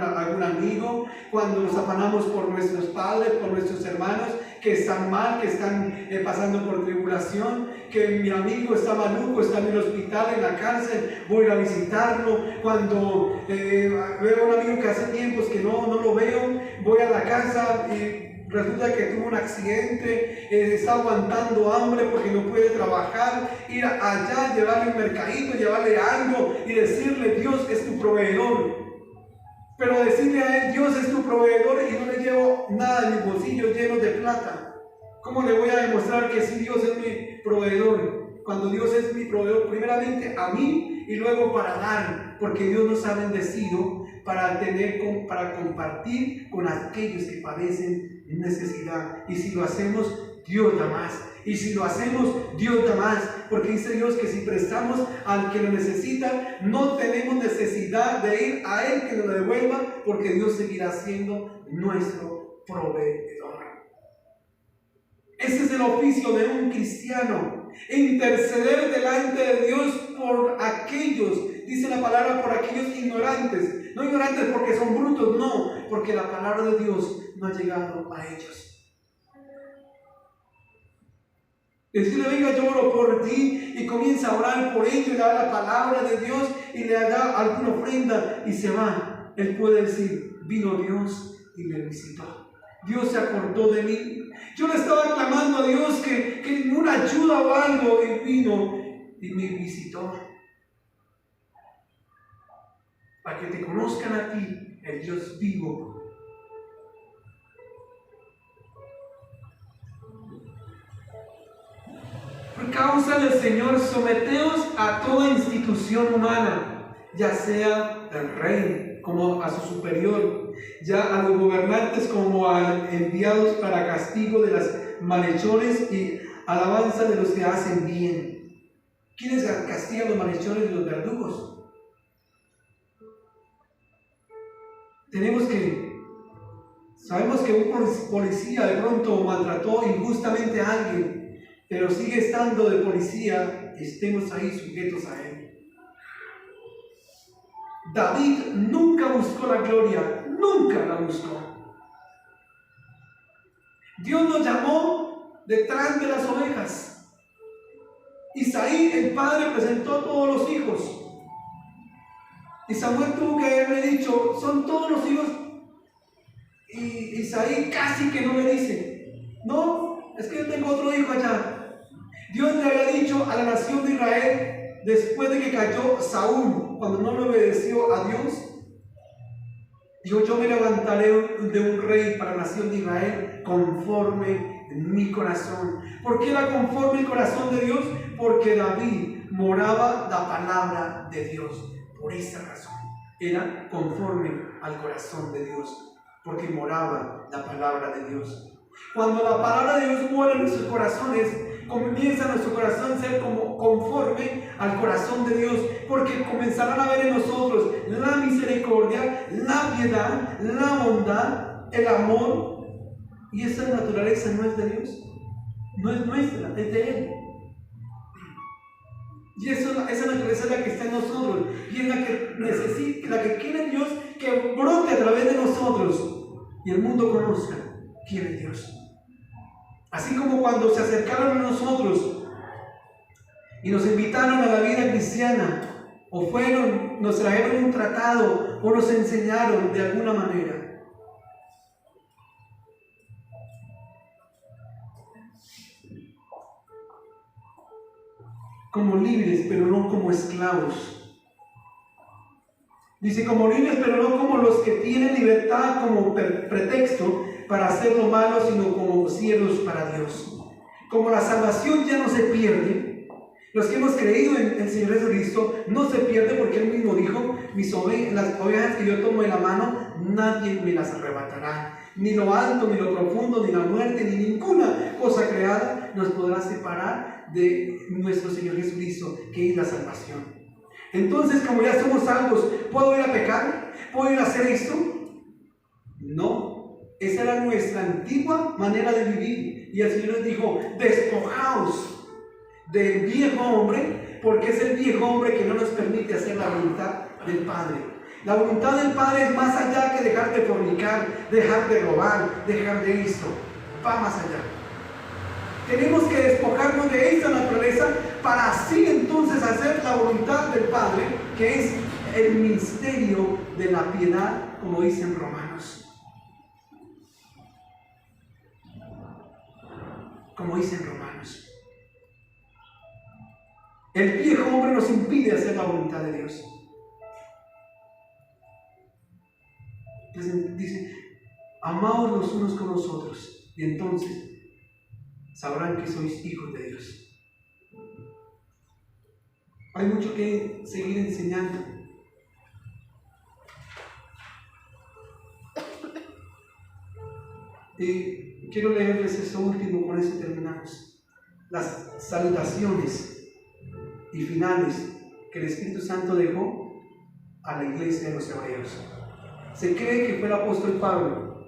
a algún amigo, cuando nos afanamos por nuestros padres, por nuestros hermanos que están mal, que están pasando por tribulación, que mi amigo está maluco, está en el hospital, en la cárcel, voy a ir a visitarlo. Cuando veo a un amigo que hace tiempos que no lo veo, voy a la casa y resulta que tuvo un accidente, está aguantando hambre porque no puede trabajar, ir allá, llevarle un mercadito, llevarle algo y decirle, Dios es tu proveedor. Pero decirle a él, Dios es tu proveedor, y no le llevo nada en mis bolsillos llenos de plata. ¿Cómo le voy a demostrar que sí, Dios es mi proveedor? Cuando Dios es mi proveedor, primeramente a mí y luego para dar, porque Dios nos ha bendecido para compartir con aquellos que padecen necesidad. Y si lo hacemos, Dios da más. Y si lo hacemos, Dios da más. Porque dice Dios que si prestamos al que lo necesita, no tenemos necesidad de ir a Él que nos lo devuelva, porque Dios seguirá siendo nuestro proveedor. Ese es el oficio de un cristiano: interceder delante de Dios por aquellos, dice la palabra, por aquellos ignorantes. No ignorantes porque son brutos, no, porque la palabra de Dios no ha llegado a ellos. Decirle, venga, yo oro por ti, y comienza a orar por ellos, y le da la palabra de Dios y le da alguna ofrenda y se va. Él puede decir, vino Dios y me visitó. Dios se acordó de mí. Yo le estaba clamando a Dios que una ayuda o algo, y vino y me visitó. Para que te conozcan a ti, el Dios vivo. Por causa del Señor, someteos a toda institución humana, ya sea al rey como a su superior, ya a los gobernantes como a enviados para castigo de las malhechores y alabanza de los que hacen bien. ¿Quiénes castigan los malhechores y los verdugos? Sabemos que un policía de pronto maltrató injustamente a alguien, pero sigue estando de policía, y estemos ahí sujetos a él. David nunca buscó la gloria, nunca la buscó. Dios nos llamó detrás de las ovejas. Isaí, el padre, presentó a todos los hijos. Y Samuel tuvo que haberle dicho, son todos los hijos. Y Isaí casi que no le dice, no, es que yo tengo otro hijo allá. Dios le había dicho a la nación de Israel, después de que cayó Saúl, cuando no le obedeció a Dios, dijo, yo me levantaré de un rey para la nación de Israel conforme mi corazón. ¿Por qué era conforme el corazón de Dios? Porque David moraba la palabra de Dios. Por esa razón, era conforme al corazón de Dios, porque moraba la palabra de Dios. Cuando la palabra de Dios mora en nuestros corazones, comienza nuestro corazón a ser como conforme al corazón de Dios, porque comenzarán a ver en nosotros la misericordia, la piedad, la bondad, el amor, y esa naturaleza no es de Dios, no es nuestra, es de Él. Y esa naturaleza es la que está en nosotros, y es la que necesita, la que quiere Dios que brote a través de nosotros y el mundo conozca quién es Dios. Así como cuando se acercaron a nosotros y nos invitaron a la vida cristiana, o nos trajeron un tratado, o nos enseñaron de alguna manera. como libres, pero no como esclavos. Dice como libres, pero no como los que tienen libertad como pretexto para hacer lo malo, sino como siervos para Dios. Como la salvación ya no se pierde, los que hemos creído en el Señor Jesucristo no se pierde, porque Él mismo dijo: las ovejas que yo tomo de la mano, nadie me las arrebatará. Ni lo alto, ni lo profundo, ni la muerte, ni ninguna cosa creada nos podrá separar de nuestro Señor Jesucristo, que es la salvación. Entonces, como ya somos salvos, ¿puedo ir a pecar? ¿Puedo ir a hacer esto? No, esa era nuestra antigua manera de vivir. Y el Señor nos dijo: despojaos del viejo hombre, porque es el viejo hombre que no nos permite hacer la voluntad del Padre. La voluntad del Padre es más allá que dejar de fornicar, dejar de robar, dejar de esto. Va más allá. Tenemos que despojarnos de esta naturaleza para así entonces hacer la voluntad del Padre, que es el misterio de la piedad, como dicen Romanos. Como dicen Romanos. El viejo hombre nos impide hacer la voluntad de Dios. Dice: amaos los unos con los otros, y entonces sabrán que sois hijos de Dios. Hay mucho que seguir enseñando. Y quiero leerles esto último, con eso terminamos. Las salutaciones y finales que el Espíritu Santo dejó a la iglesia de los hebreos. Se cree que fue el apóstol Pablo,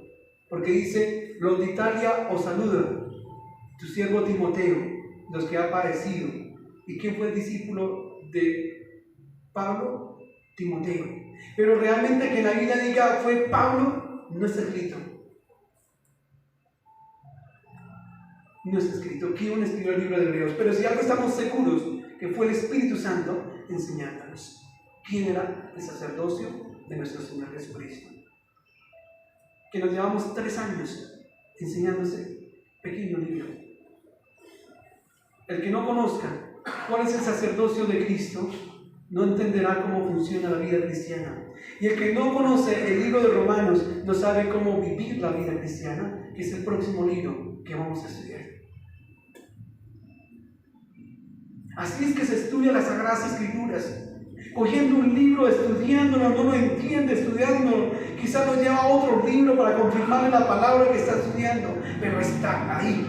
porque dice: los de Italia os saludan, tu siervo Timoteo, los que ha padecido. ¿Y quién fue el discípulo de Pablo? Timoteo. Pero realmente que la Biblia diga fue Pablo, no está escrito. No está escrito. ¿Quién escribió el libro de Hebreos? Pero si algo estamos seguros, que fue el Espíritu Santo enseñándonos quién era el sacerdocio de nuestro Señor Jesucristo, que nos llevamos 3 años enseñándose pequeño libro. El que no conozca cuál es el sacerdocio de Cristo no entenderá cómo funciona la vida cristiana. Y el que no conoce el libro de Romanos no sabe cómo vivir la vida cristiana, que es el próximo libro que vamos a estudiar. Así es que se estudia las Sagradas Escrituras. Cogiendo un libro, estudiándolo, no lo entiende, estudiándolo, quizás lo lleva a otro libro para confirmarle la palabra que está estudiando, pero está ahí.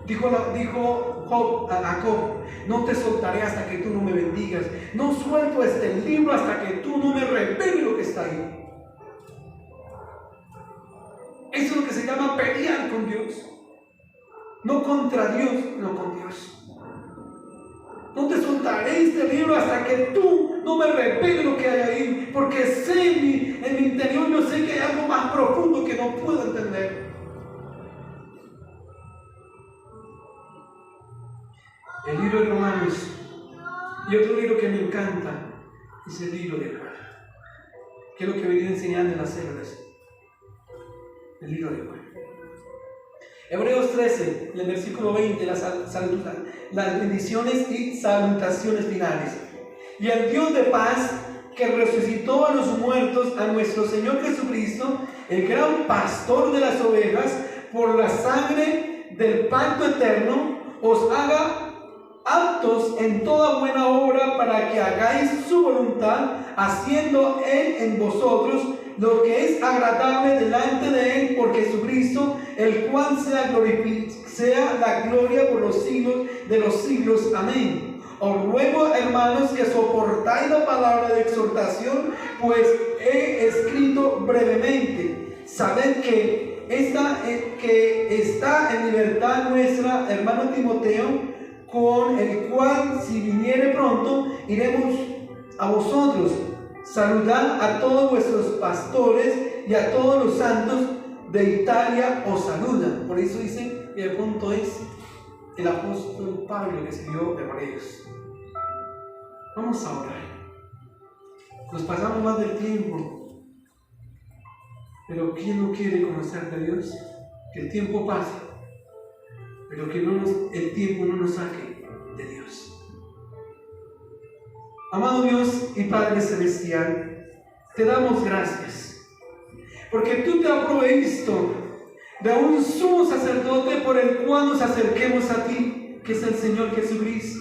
Dijo Job a Jacob: no te soltaré hasta que tú no me bendigas, no suelto este libro hasta que tú no me reveles lo que está ahí. Eso es lo que se llama pelear con Dios. No contra Dios, no con Dios. No te soltaré este libro hasta que tú no me reveles lo que hay ahí, porque sé en mi interior, yo sé que hay algo más profundo que no puedo entender. El libro de Romanos, y otro libro que me encanta es el libro de Juan, que es lo que venía enseñando en las células. El libro de Juan. Hebreos 13, en el versículo 20, las bendiciones y salutaciones finales. Y el Dios de paz, que resucitó a los muertos, a nuestro Señor Jesucristo, el gran pastor de las ovejas, por la sangre del pacto eterno, os haga aptos en toda buena obra, para que hagáis su voluntad, haciendo Él en vosotros lo que es agradable delante de Él por Jesucristo, el cual sea la gloria por los siglos de los siglos. Amén. Os ruego, hermanos, que soportáis la palabra de exhortación, pues he escrito brevemente. Sabed que está en libertad nuestra hermano Timoteo, con el cual, si viniere pronto, iremos a vosotros. Saludad a todos vuestros pastores y a todos los santos de Italia os saludan. Por eso dice que el punto es el apóstol Pablo que escribió Hebreos. Vamos a orar. Nos pasamos más del tiempo, pero ¿quién no quiere conocer de Dios? Que el tiempo pase, pero que el tiempo no nos saque de Dios. Amado Dios y Padre Celestial, te damos gracias, porque tú te has provisto de un sumo sacerdote por el cual nos acerquemos a ti, que es el Señor Jesucristo,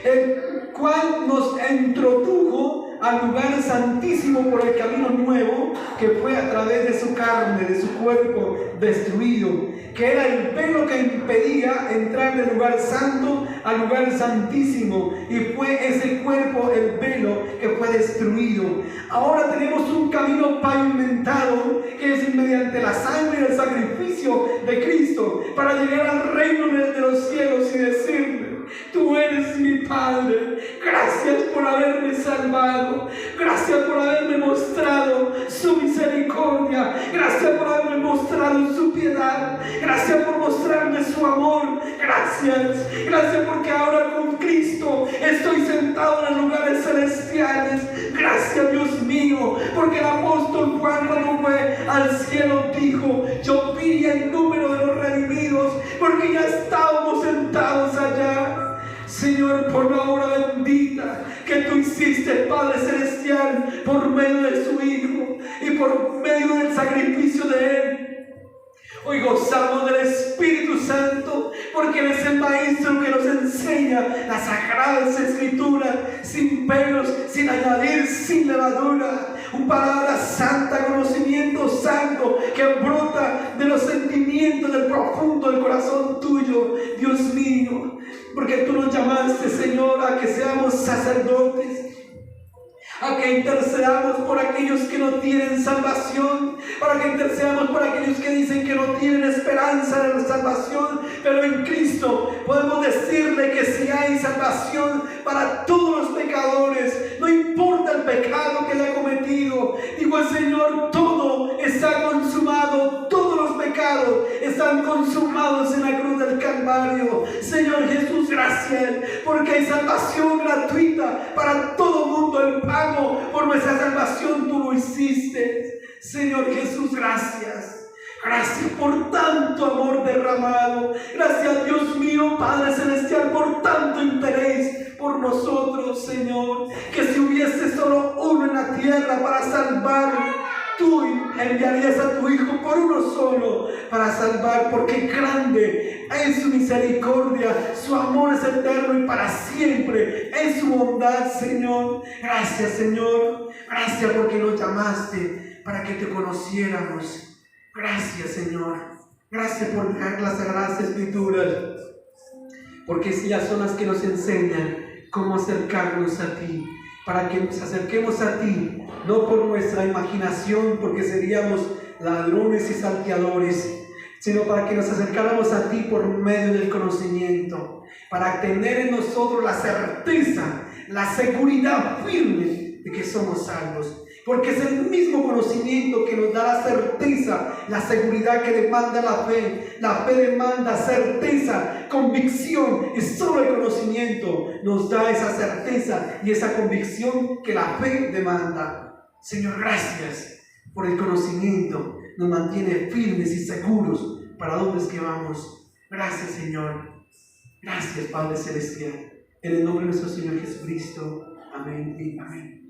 el cual nos introdujo al lugar santísimo por el camino nuevo que fue a través de su carne, de su cuerpo destruido, que era el velo que impedía entrar del lugar santo al lugar santísimo, y fue ese cuerpo, el velo, que fue destruido. Ahora tenemos un camino pavimentado, que es mediante la sangre y el sacrificio de Cristo, para llegar al reino de los cielos y decirle: tú eres mi Padre, gracias por haberme salvado, gracias por haberme mostrado su misericordia, gracias por haberme mostrado su piedad, gracias por mostrarme su amor, gracias porque ahora con Cristo estoy sentado en los lugares celestiales. Gracias, Dios mío, porque el apóstol Juan, cuando fue al cielo, dijo: yo vi el número de los redimidos, porque ya estábamos sentados allá. Señor, por la obra bendita que tú hiciste, Padre Celestial, por medio de su Hijo y por medio del sacrificio de Él, hoy gozamos del Espíritu Santo, porque Él es el Maestro que nos enseña las Sagradas Escrituras sin pelos, sin añadir, sin levadura. Una palabra santa, conocimiento santo que brota de los sentimientos del profundo del corazón tuyo, Dios mío, porque tú nos llamaste, Señor, a que seamos sacerdotes, a que intercedamos por aquellos que no tienen salvación, para que intercedamos por aquellos que dicen que no tienen esperanza de la salvación, pero en Cristo podemos decirle que si hay salvación para todos los pecadores, no importa el pecado que haya cometido. Digo el Señor: todo está consumado, todos los pecados están consumados en la cruz del Calvario. Señor Jesús, gracias, porque hay salvación gratuita para todo mundo. El pago por nuestra salvación tú lo hiciste. Señor Jesús, gracias. Gracias por tanto amor derramado. Gracias, Dios mío, Padre Celestial, por tanto interés por nosotros, Señor. Que si hubiese solo uno en la tierra para salvar, tú enviarías a tu Hijo por uno solo para salvar, porque grande es su misericordia, su amor es eterno y para siempre es su bondad, Señor. Gracias, Señor. Gracias porque nos llamaste para que te conociéramos. Gracias, Señor. Gracias por las Sagradas Escrituras, porque ellas son las que nos enseñan cómo acercarnos a ti, para que nos acerquemos a ti, no por nuestra imaginación, porque seríamos ladrones y salteadores, sino para que nos acercáramos a ti por medio del conocimiento, para tener en nosotros la certeza, la seguridad firme de que somos salvos. Porque es el mismo conocimiento que nos da la certeza, la seguridad que demanda la fe. La fe demanda certeza, convicción, y solo el conocimiento nos da esa certeza y esa convicción que la fe demanda. Señor, gracias por el conocimiento, nos mantiene firmes y seguros para dónde es que vamos. Gracias, Señor. Gracias, Padre Celestial. En el nombre de nuestro Señor Jesucristo. Amén y amén.